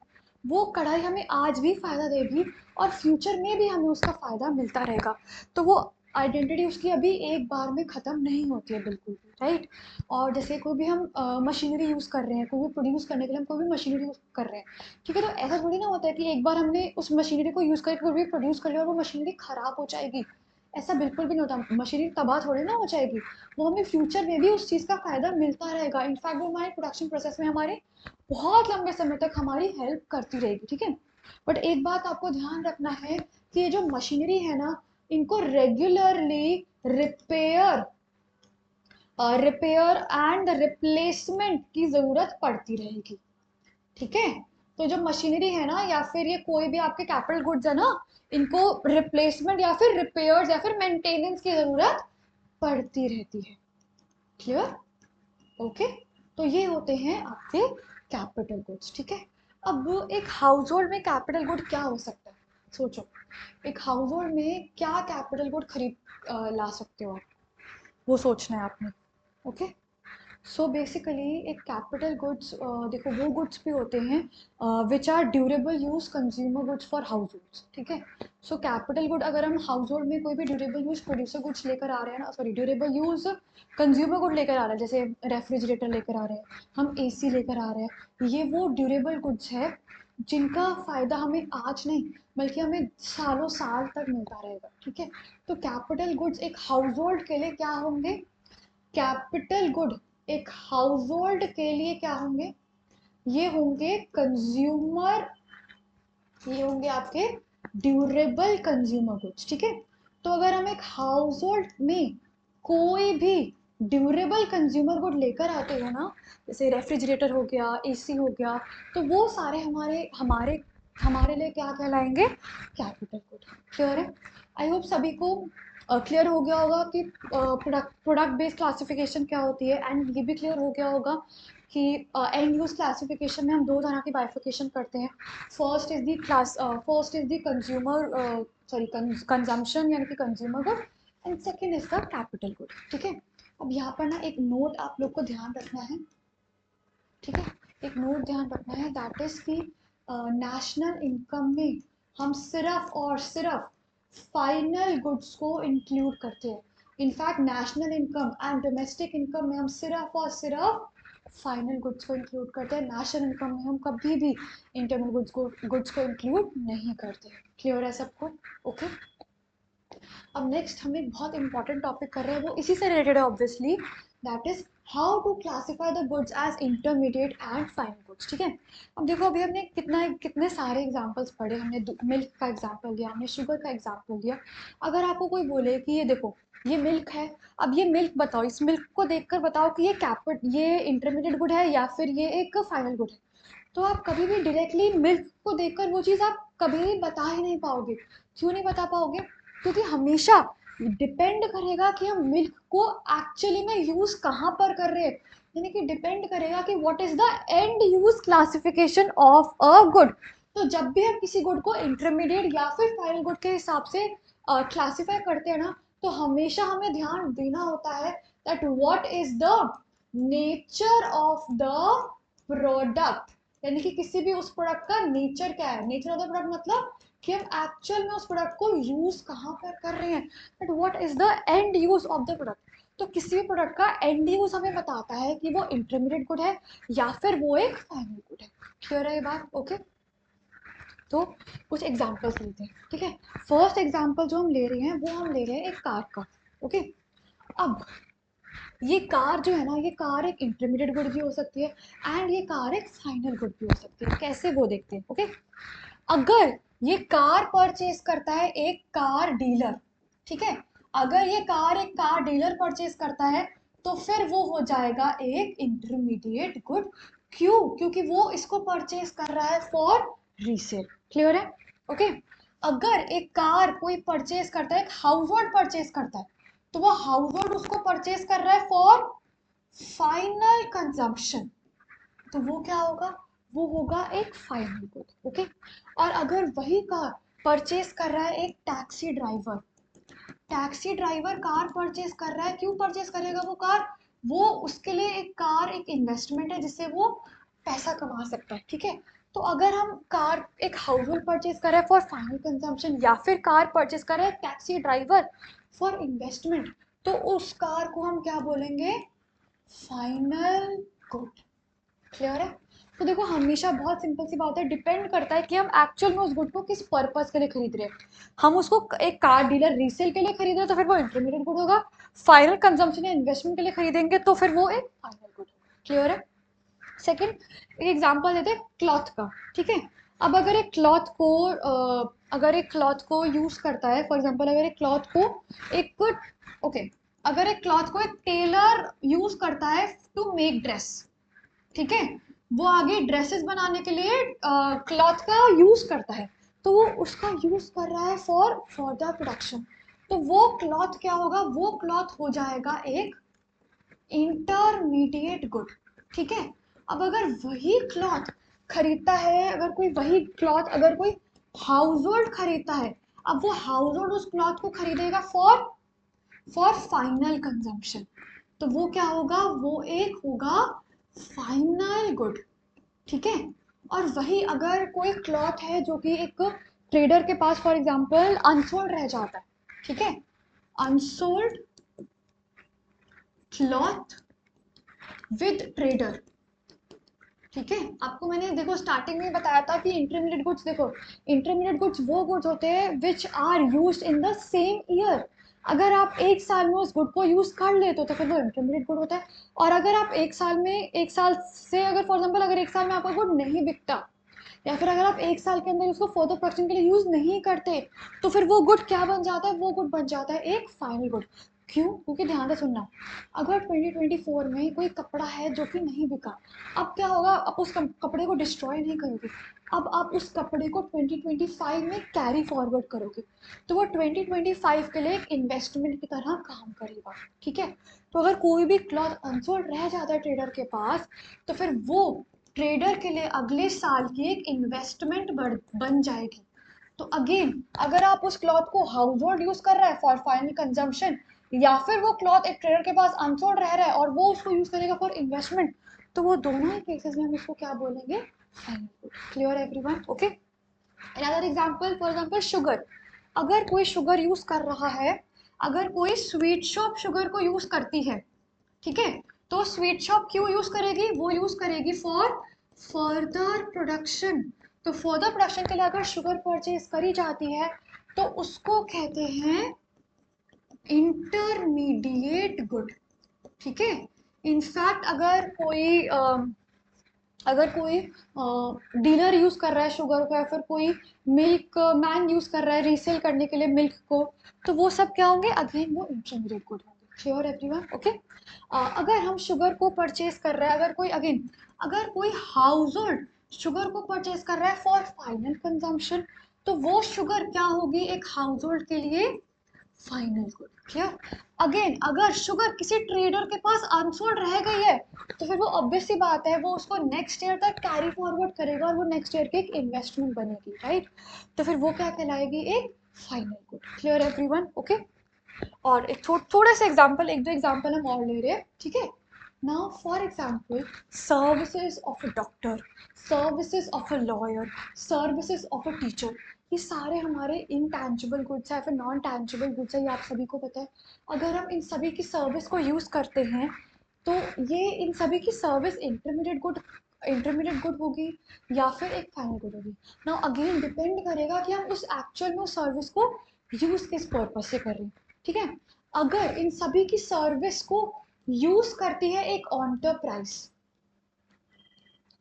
वो कढ़ाई हमें आज भी फायदा देगी और फ्यूचर में भी हमें उसका फायदा मिलता रहेगा। तो वो आइडेंटिटी उसकी अभी एक बार में ख़त्म नहीं होती है, बिल्कुल भी, राइट। और जैसे कोई भी हम मशीनरी यूज़ कर रहे हैं, कोई भी प्रोड्यूस करने के लिए हम कोई भी मशीनरी यूज़ कर रहे हैं, ठीक है। तो ऐसा थोड़ी ना होता है कि एक बार हमने उस मशीनरी को यूज़ करके कोई भी प्रोड्यूस कर लिया और वो मशीनरी ख़राब हो जाएगी। ऐसा बिल्कुल भी नहीं होता, मशीनरी तबाह थोड़ी ना हो जाएगी। वो हमें फ्यूचर में भी उस चीज़ का फ़ायदा मिलता रहेगा। इनफैक्ट वो हमारे प्रोडक्शन प्रोसेस में हमारे बहुत लंबे समय तक हमारी हेल्प करती रहेगी, ठीक है। बट एक बात आपको ध्यान रखना है कि ये जो मशीनरी है ना, इनको regularly repair repair and replacement की ज़रूरत पड़ती रहेगी, ठीक है। तो जो मशीनरी है ना, या फिर ये कोई भी आपके कैपिटल गुड्स है ना, इनको रिप्लेसमेंट या फिर रिपेयर्स या फिर मेंटेनेंस की ज़रूरत पड़ती रहती है। क्लियर? ओके। तो ये होते हैं आपके कैपिटल गुड्स, ठीक है। अब एक हाउस होल्ड में कैपिटल गुड क्या हो सकता है? सोचो, एक हाउस होल्ड में क्या कैपिटल गुड खरीद ला सकते हो आप, वो सोचना है आपने, ओके। सो बेसिकली एक कैपिटल गुड्स, देखो वो गुड्स भी होते हैं which are durable use consumer goods for households, ठीक है। सो कैपिटल गुड, अगर हम हाउस होल्ड में कोई भी ड्यूरेबल यूज प्रोड्यूसर गुड्स लेकर आ रहे हैं ना, sorry, durable use consumer good लेकर आ रहे हैं, जैसे रेफ्रिजरेटर लेकर आ रहे हैं, हम एसी लेकर आ रहे हैं, ये वो ड्यूरेबल गुड्स है जिनका फ़ायदा हमें आज नहीं बल्कि हमें सालों साल तक मिलता रहेगा, ठीक है। तो कैपिटल गुड्स एक हाउस होल्ड के लिए क्या होंगे? कैपिटल गुड एक हाउस होल्ड के लिए क्या होंगे? ये होंगे कंज्यूमर, ये होंगे आपके ड्यूरेबल कंज्यूमर गुड्स, ठीक है। तो अगर हम एक हाउस होल्ड में कोई भी ड्यूरेबल कंज्यूमर गुड लेकर आते हो ना, जैसे रेफ्रिजरेटर हो गया, एसी हो गया, तो वो सारे हमारे हमारे हमारे लिए क्या कहलाएंगे? Capital good. क्लियर है? आई होप सभी को क्लियर हो गया होगा कि प्रोडक्ट बेस्ड क्लासिफिकेशन क्या होती है, एंड ये भी क्लियर हो गया होगा कि एंड यूज क्लासिफिकेशन में हम दो तरह की बाइफिकेशन करते हैं। First is the consumer, sorry, consumption यानी कि consumer good, and second is the capital good, ठीक है। अब यहाँ पर ना एक नोट आप लोग को ध्यान रखना है, ठीक है। एक नोट ध्यान रखना है, दैट इज कि नेशनल इनकम में हम सिर्फ और सिर्फ फाइनल गुड्स को इंक्लूड करते हैं। In fact national income and domestic income में हम सिर्फ और सिर्फ फाइनल गुड्स को इंक्लूड करते हैं। नेशनल इनकम में हम कभी भी इंटरनल गुड्स को इंक्लूड नहीं करते। क्लियर है सबको? ओके। अब नेक्स्ट हम एक बहुत इंपॉर्टेंट टॉपिक कर रहे हैं, वो इसी से रिलेटेड है obviously, that is how to classify the goods as intermediate and final goods. ठीक है, अब देखो अभी हमने कितने सारे एग्जांपल्स पढ़े, हमने मिल्क का एग्जांपल दिया, हमने शुगर का एग्जांपल दिया। अगर आपको कोई बोले कि ये देखो ये मिल्क है, अब ये मिल्क बताओ, इस मिल्क को देखकर बताओ कि ये इंटरमीडिएट गुड है या फिर ये एक फाइनल गुड है, तो आप कभी भी डायरेक्टली मिल्क को देखकर वो चीज़ आप कभी भी बता ही नहीं पाओगे। क्यों नहीं बता पाओगे? क्योंकि हमेशा डिपेंड करेगा कि हम मिल्क को एक्चुअली में यूज कहाँ पर कर रहे हैं, यानी कि डिपेंड करेगा कि what is the end use classification of a good. तो जब भी हम किसी गुड को इंटरमीडिएट या फिर फाइनल गुड के हिसाब से क्लासिफाई करते हैं ना, तो हमेशा हमें ध्यान देना होता है that what is the nature of the product, यानी कि किसी भी उस प्रोडक्ट का नेचर क्या है। नेचर ऑफ द प्रोडक्ट मतलब कि हम एक्चुअल में उस प्रोडक्ट को यूज कहाँ पर कर रहे हैं, but what is the end use of the product. तो किसी भी प्रोडक्ट का एंड यूज हमें बताता है कि वो इंटरमीडिएट गुड है या फिर वो एक फाइनल गुड है। क्लियर है ये बात? ओके, तो कुछ एग्जांपल्स लेते हैं। ठीक है, फर्स्ट एग्जांपल जो हम ले रहे हैं वो हम ले रहे हैं एक कार का। ओके, अब ये कार जो है ना, ये कार एक इंटरमीडिएट गुड भी हो सकती है एंड ये कार एक फाइनल गुड भी हो सकती है। कैसे वो देखते हैं। ओके, अगर ये कार परचेज करता है एक कार डीलर, ठीक है, अगर ये कार एक कार डीलर परचेज करता है तो फिर वो हो जाएगा एक इंटरमीडिएट गुड। क्यों? क्योंकि वो इसको परचेज कर रहा है फॉर रीसेल। क्लियर है? ओके, अगर एक कार कोई परचेज करता है, एक हाउस होल्ड परचेज करता है, तो वो हाउस होल्ड उसको परचेज कर रहा है फॉर फाइनल कंजम्पशन, तो वो क्या होगा? वो होगा एक फाइनल गुड। ओके, और अगर वही कार परचेज कर रहा है एक taxi driver, taxi driver car purchase कर रहा है, क्यों परचेज करेगा वो कार? वो उसके लिए एक कार एक इन्वेस्टमेंट है जिससे वो पैसा कमा सकता है। ठीक है, तो अगर हम कार एक हाउस होल्ड परचेज कर रहे हैं फॉर फाइनल कंजम्पशन या फिर कार परचेज कर रहे हैं टैक्सी ड्राइवर फॉर इन्वेस्टमेंट, तो उस कार को हम क्या बोलेंगे? Final good. क्लियर है? तो देखो हमेशा बहुत सिंपल सी बात है, डिपेंड करता है कि हम एक्चुअल में उस गुड को किस पर्पस के लिए खरीद रहे हैं। हम उसको एक कार डीलर रीसेल के लिए खरीद रहे हैं तो फिर वो इंटरमीडिएट गुड होगा, फाइनल कंजम्पशन या इन्वेस्टमेंट के लिए खरीदेंगे तो फिर वो एक फाइनल गुड होगा। क्लियर है? सेकंड, एक एग्जांपल देते हैं क्लॉथ का। ठीक है, अब अगर एक क्लॉथ को यूज करता है, फॉर एग्जांपल अगर एक क्लॉथ को एक ओके अगर एक क्लॉथ को एक टेलर यूज करता है टू मेक ड्रेस, ठीक है, वो आगे ड्रेसेस बनाने के लिए क्लॉथ का यूज करता है, तो वो उसका यूज कर रहा है फॉर फर्दर प्रोडक्शन, तो वो क्लॉथ क्या होगा? वो क्लॉथ हो जाएगा एक इंटरमीडिएट गुड। ठीक है, अब अगर वही क्लॉथ खरीदता है, अगर कोई वही क्लॉथ अगर कोई हाउस होल्ड खरीदता है, अब वो हाउस होल्ड उस क्लॉथ को खरीदेगा फॉर फाइनल कंजम्पशन, तो वो क्या होगा? वो एक होगा फाइनल गुड। ठीक है, और वही अगर कोई क्लॉथ है जो कि एक ट्रेडर के पास फॉर एग्जांपल अनसोल्ड रह जाता है, ठीक है, अनसोल्ड क्लॉथ विद ट्रेडर, ठीक है, आपको मैंने देखो स्टार्टिंग में बताया था कि इंटरमीडिएट गुड्स, देखो इंटरमीडिएट गुड्स वो गुड्स होते हैं which are used in the same year. अगर आप एक साल में उस गुड को यूज कर लेते हो तो फिर वो इंटरमीडिएट गुड होता है, और अगर आप एक साल से अगर फॉर एग्जांपल अगर एक साल में आपका गुड नहीं बिकता, या फिर अगर आप एक साल के अंदर उसको फर्दर प्रोडक्शन के लिए यूज नहीं करते, तो फिर वो गुड क्या बन जाता है? वो गुड बन जाता है एक फाइनल गुड। क्यों? क्योंकि ध्यान से सुनना, अगर 2024 में कोई कपड़ा है जो कि नहीं बिका, अब क्या होगा? आप उस कपड़े को डिस्ट्रॉय नहीं करोगे, अब आप उस कपड़े को 2025 में कैरी फॉरवर्ड करोगे, तो वो 2025 के लिए एक इन्वेस्टमेंट की तरह काम करेगा। ठीक है, तो अगर कोई भी क्लॉथ अनसोल्ड रह जाता है ट्रेडर के पास, तो फिर वो ट्रेडर के लिए अगले साल की एक इन्वेस्टमेंट बन जाएगी। तो अगेन अगर आप उस क्लॉथ को हाउस होल्ड यूज कर रहा है फॉर फाइनल कंजम्पशन, या फिर वो क्लॉथ एक ट्रेडर के पास अनसोल्ड रह रहा है और वो उसको यूज करेगा फॉर इन्वेस्टमेंट, तो वो दोनों ही केसेस में हम इसको क्या बोलेंगे? Final good. Clear everyone? Okay, another example, for example sugar, अगर कोई शुगर यूज कर रहा है, अगर कोई स्वीट शॉप शुगर को यूज करती है, ठीक है, तो स्वीट शॉप क्यों यूज करेगी? वो यूज करेगी फॉर फर्दर प्रोडक्शन, तो फर्दर प्रोडक्शन के लिए अगर शुगर परचेज करी जाती है तो उसको कहते हैं इंटरमीडिएट गुड, ठीक है। इनफैक्ट अगर कोई डीलर यूज कर रहा है शुगर को, या फिर कोई मिल्क मैन यूज कर रहा है रीसेल करने के लिए मिल्क को, तो वो सब क्या होंगे, अगेन वो इंटरमीडिएट गुड होंगे। Clear everyone, okay. अगर हम शुगर को परचेज कर रहे हैं, अगर कोई हाउस होल्ड शुगर को परचेज कर रहा है फॉर फाइनल कंजम्पशन, तो वो शुगर क्या होगी एक हाउस होल्ड के लिए, फाइनल गुड। क्लियर। अगेन अगर शुगर किसी ट्रेडर के पास अनसोल्ड रह गई है, तो फिर वो ऑब्वियस सी बात है वो उसको नेक्स्ट ईयर तक कैरी फॉरवर्ड करेगा और वो नेक्स्ट ईयर की एक इन्वेस्टमेंट बनेगी, राइट। तो फिर वो क्या कहलाएगी, एक final good. Clear everyone, okay. और एक थोड़े से एग्जांपल, एक दो एग्जांपल हम और ले रहे हैं, ठीक है। Now for example, services of a doctor, services of a lawyer, services of a teacher, ये सारे हमारे इनटैंजिबल गुड्स है, फिर नॉन टैंजिबल गुड्स है, ये आप सभी को पता है। अगर हम इन सभी की सर्विस को यूज करते हैं, तो ये इन सभी की सर्विस इंटरमीडिएट गुड होगी या फिर एक फाइनल गुड होगी। नाउ अगेन डिपेंड करेगा कि हम उस एक्चुअल में उस सर्विस को यूज किस पर्पज से कर रहे हैं, ठीक है। अगर इन सभी की सर्विस को यूज करती है एक एंटरप्राइज,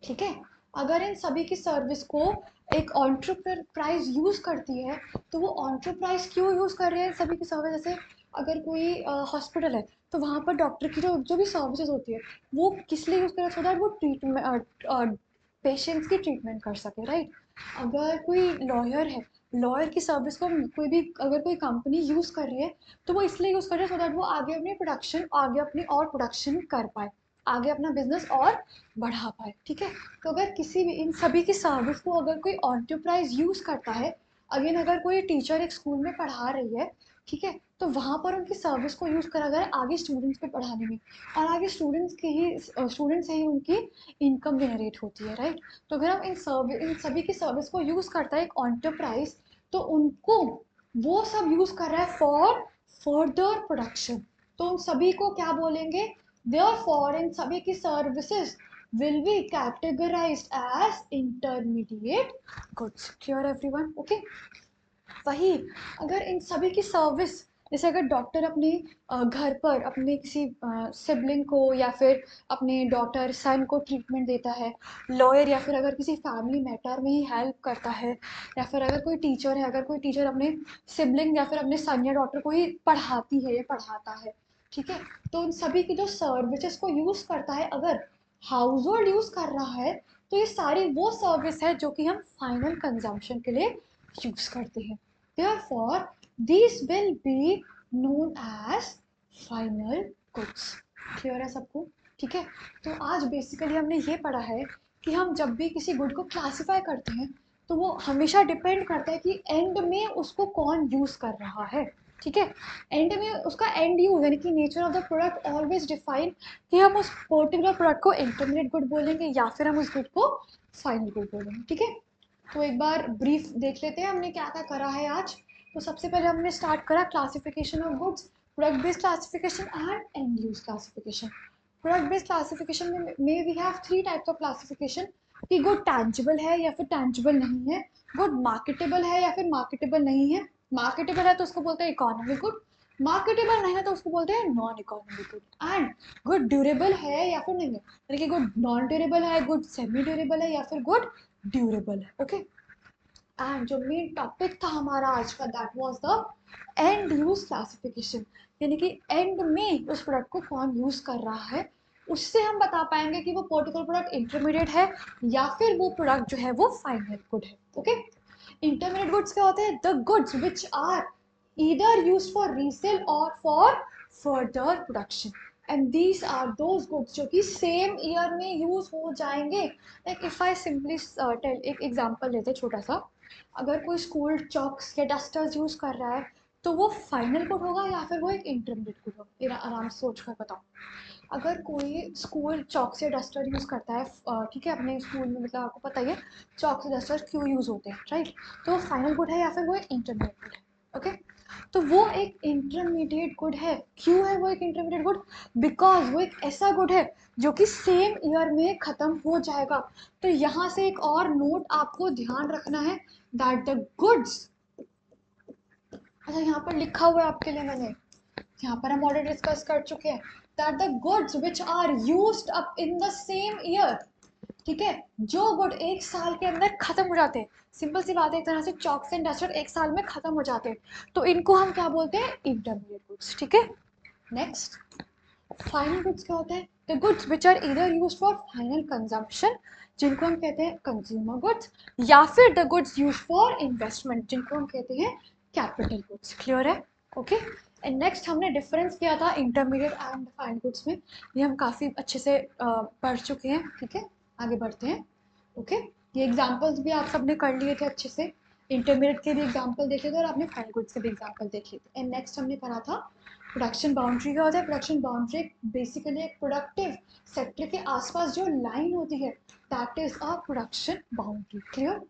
ठीक है, अगर इन सभी की सर्विस को एक एंटरप्राइज यूज करती है, तो वो एंटरप्राइज क्यों यूज कर रहे हैं सभी की सर्विस। जैसे अगर कोई हॉस्पिटल है, तो वहां पर डॉक्टर की जो जो भी सर्विसेज होती है, वो किस लिए यूज कर रहे हैं, सो दैट वो ट्रीटमेंट पेशेंट्स की ट्रीटमेंट कर सके, राइट। अगर कोई लॉयर है, लॉयर की सर्विस को कोई भी अगर कोई कंपनी यूज कर रही है, तो वो इसलिए यूज कर रहे हैं सो दैट वो आगे अपनी और प्रोडक्शन कर पाए, आगे अपना बिजनेस और बढ़ा पाए, ठीक है। तो अगर किसी भी इन सभी की सर्विस को अगर कोई एंटरप्राइज यूज करता है, अगेन अगर कोई टीचर एक स्कूल में पढ़ा रही है, ठीक है, तो वहां पर उनकी सर्विस को यूज करा जाए आगे स्टूडेंट्स पे पढ़ाने में, और आगे स्टूडेंट्स से ही उनकी इनकम जनरेट होती है, राइट। तो अगर हम इन सभी की सर्विस को यूज करता है एक एंटरप्राइज, तो उनको वो सब यूज कर रहा है फॉर फर्दर प्रोडक्शन, तो उन सभी को क्या बोलेंगे, therefore इन सभी की services will be categorized as intermediate goods. Clear everyone, okay। वही अगर इन सभी की सर्विस, जैसे अगर डॉक्टर अपने घर पर अपने किसी सिबलिंग को या फिर अपने डॉटर सन को ट्रीटमेंट देता है, लॉयर या फिर अगर किसी फैमिली मैटर में ही हेल्प करता है, या फिर अगर कोई टीचर है, अगर कोई टीचर अपने सिबलिंग या फिर अपने सन या डॉटर को ही पढ़ाती है या पढ़ाता है, ठीक है, तो उन सभी की जो सर्विसेज को यूज करता है, अगर हाउस होल्ड यूज कर रहा है, तो ये सारी वो सर्विस है जो कि हम फाइनल कंजम्पशन के लिए यूज करते हैं। Therefore, these will be known as final goods. Clear है सबको, ठीक है। तो आज बेसिकली हमने ये पढ़ा है कि हम जब भी किसी गुड को क्लासिफाई करते हैं, तो वो हमेशा डिपेंड करता है कि एंड में उसको कौन यूज कर रहा है, ठीक है। एंड में उसका एंड यूज यानी कि nature of the product always define कि हम उस पर्टिकुलर प्रोडक्ट को इंटरमीडिएट गुड बोलेंगे या फिर हम उस गुड को फाइनल गुड बोलेंगे, ठीक है। तो एक बार ब्रीफ देख लेते हैं हमने क्या क्या करा है आज। तो सबसे पहले हमने स्टार्ट करा classification of goods, product based classification and end use classification. Product based classification में we have three types of classification, कि गुड टैंजिबल है या फिर टैंजिबल नहीं है, गुड मार्केटेबल है या फिर मार्केटेबल नहीं है, मार्केटेबल है तो उसको बोलते हैं इकोनॉमिक गुड, मार्केटेबल नहीं है तो उसको बोलते हैं non economic good, and good durable है या फिर नहीं है, यानी कि गुड नॉन ड्यूरेबल है, गुड सेमी ड्यूरेबल है या फिर गुड ड्यूरेबल है, ओके। एंड जो मेन टॉपिक था हमारा आज का, that was the end use classification, यानी कि एंड में उस प्रोडक्ट को कौन यूज कर रहा है, उससे हम बता पाएंगे कि वो पर्टिकुलर प्रोडक्ट इंटरमीडिएट है या फिर वो प्रोडक्ट जो है वो फाइनल गुड है, ओके। इंटरमीडिएट गुड्स क्या होते हैं, the goods which are either used for resale और for further production, and these are those goods जो कि सेम ईयर में यूज हो जाएंगे। Like if I simply tell, एक एग्जांपल लेते हैं छोटा सा, अगर कोई स्कूल चॉक्स या डस्टर्स यूज कर रहा है, तो वो फाइनल गुड होगा या फिर वो एक इंटरमीडिएट गुड होगा, मेरा आराम से सोच कर बताओ। अगर कोई स्कूल चॉक्स या डस्टर यूज करता है, ठीक है, अपने स्कूल में, मतलब आपको पता ही है चॉक्स या डस्टर क्यों यूज होते हैं, राइट, तो वो फाइनल गुड है या फिर वो एक इंटरमीडिएट गुड है, ओके। तो वो एक इंटरमीडिएट गुड है, क्यों है वो एक इंटरमीडिएट गुड, बिकॉज वो एक ऐसा गुड है जो कि सेम ईयर में खत्म हो जाएगा। तो यहाँ से एक और नोट आपको ध्यान रखना है, दैट द गुड्स, अच्छा यहाँ पर लिखा हुआ है आपके लिए मैंने, यहाँ पर हम ऑलरेडी डिस्कस कर चुके हैं that the goods which are used up in the same year, ठीक है, जो गुड एक साल के अंदर खत्म हो जाते हैं, सिंपल सी बात है, एक तरह से चॉक्स एंड डस्टर एक साल में खत्म हो जाते हैं, तो इनको हम क्या बोलते हैं, इंटरमीडिएट गुड्स, ठीक है। नेक्स्ट, फाइनल गुड्स क्या होते हैं, द गुड्स विच आर इधर यूज फॉर फाइनल कंजम्पशन, जिनको हम कहते हैं कंज्यूमर गुड्स, या फिर the goods use for investment, जिनको हम कहते हैं कैपिटल गुड्स। क्लियर है? ओके। एंड नेक्स्ट हमने डिफरेंस किया था इंटरमीडिएट एंड फाइनल गुड्स में, ये हम काफ़ी अच्छे से पढ़ चुके हैं, ठीक है। आगे बढ़ते हैं। ओके, ये एग्जांपल्स भी आप सबने कर लिए थे अच्छे से, इंटरमीडिएट के भी एग्जांपल देखे थे और आपने फाइनल गुड्स के भी एग्जांपल देख लिए थे। एंड नेक्स्ट हमने करा था प्रोडक्शन बाउंड्री। क्या होता है प्रोडक्शन बाउंड्री? बेसिकली एक प्रोडक्टिव सेक्टर के आसपास जो लाइन होती है, that is a production boundary. Clear?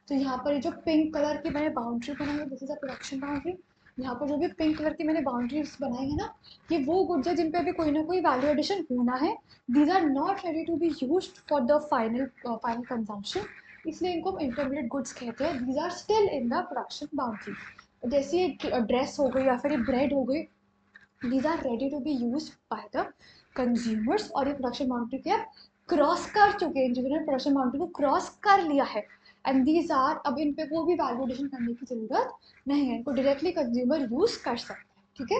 तो यहाँ पर ये जो पिंक कलर की मैंने बाउंड्री बनाई है, this is a production boundary. यहाँ पर जो भी पिंक कलर की मैंने बाउंड्रीज बनाई है ना, ये वो गुड्स है जिन पे अभी कोई ना कोई वैल्यू एडिशन होना है, these are not ready to be used for the final consumption, इसलिए इनको हम इंटरमीडिएट गुड्स कहते हैं। These are still in the production boundary. जैसे ये ड्रेस हो गई या फिर ये ब्रेड हो गई, these are ready to be used by the consumers, और ये प्रोडक्शन बाउंड्री के क्रॉस कर चुके हैं, जिन्होंने प्रोडक्शन बाउंड्री को क्रॉस कर लिया है, एंड दीज आर, अब इन पे कोई भी वैल्यूएशन करने की जरूरत नहीं है, इनको डायरेक्टली कंज्यूमर यूज कर सकते हैं, ठीक है।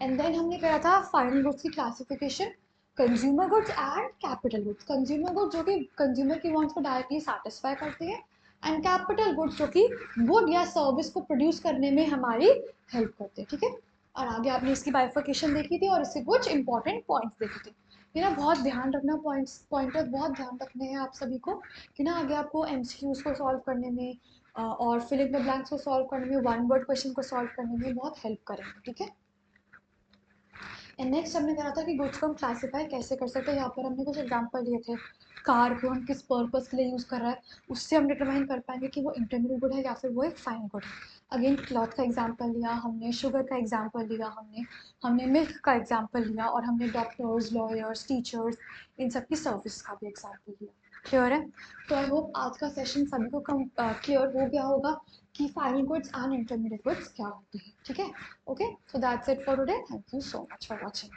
एंड देन हमने करा था फाइनल गुड्स की classification, consumer goods and capital goods. Consumer goods जो कि कंज्यूमर की वांट्स को डायरेक्टली सेटिस्फाई करते हैं, एंड कैपिटल गुड्स जो कि गुड या सर्विस को प्रोड्यूस करने में हमारी हेल्प करते हैं, ठीक है। और आगे आपने इसकी बाइफिकेशन देखी थी और इससे कुछ इंपॉर्टेंट पॉइंट्स देखे थे। ये ना बहुत ध्यान रखना, पॉइंटर बहुत ध्यान रखने हैं आप सभी को, कि ना आगे आपको एमसीक्यूज को सॉल्व करने में और फिलिंग द ब्लैंक्स को सॉल्व करने में, वन वर्ड क्वेश्चन को सॉल्व करने में बहुत हेल्प करेंगे, ठीक है। एंड नेक्स्ट हमने कहा था कि गुड्स को हम क्लासीफाई कैसे कर सकते हैं। यहाँ पर हमने कुछ एग्जांपल लिए थे, कार को हम किस पर्पस के लिए यूज़ कर रहा है, उससे हम डिटरमाइन कर पाएंगे कि वो इंटरमीडिएट गुड है या फिर वो एक फाइन गुड है। अगेन क्लॉथ का एग्जांपल लिया हमने, शुगर का एग्जांपल लिया हमने, हमने मिल्क का एग्जांपल लिया, और हमने डॉक्टर्स, लॉयर्स, टीचर्स, इन सब की सर्विस का भी एग्जांपल लिया। क्लियर है? तो आई होप आज का सेशन सभी को क्लियर हो गया होगा कि final goods and intermediate goods क्या होते हैं, ठीक है। Okay, so that's it for today. Thank you so much for watching.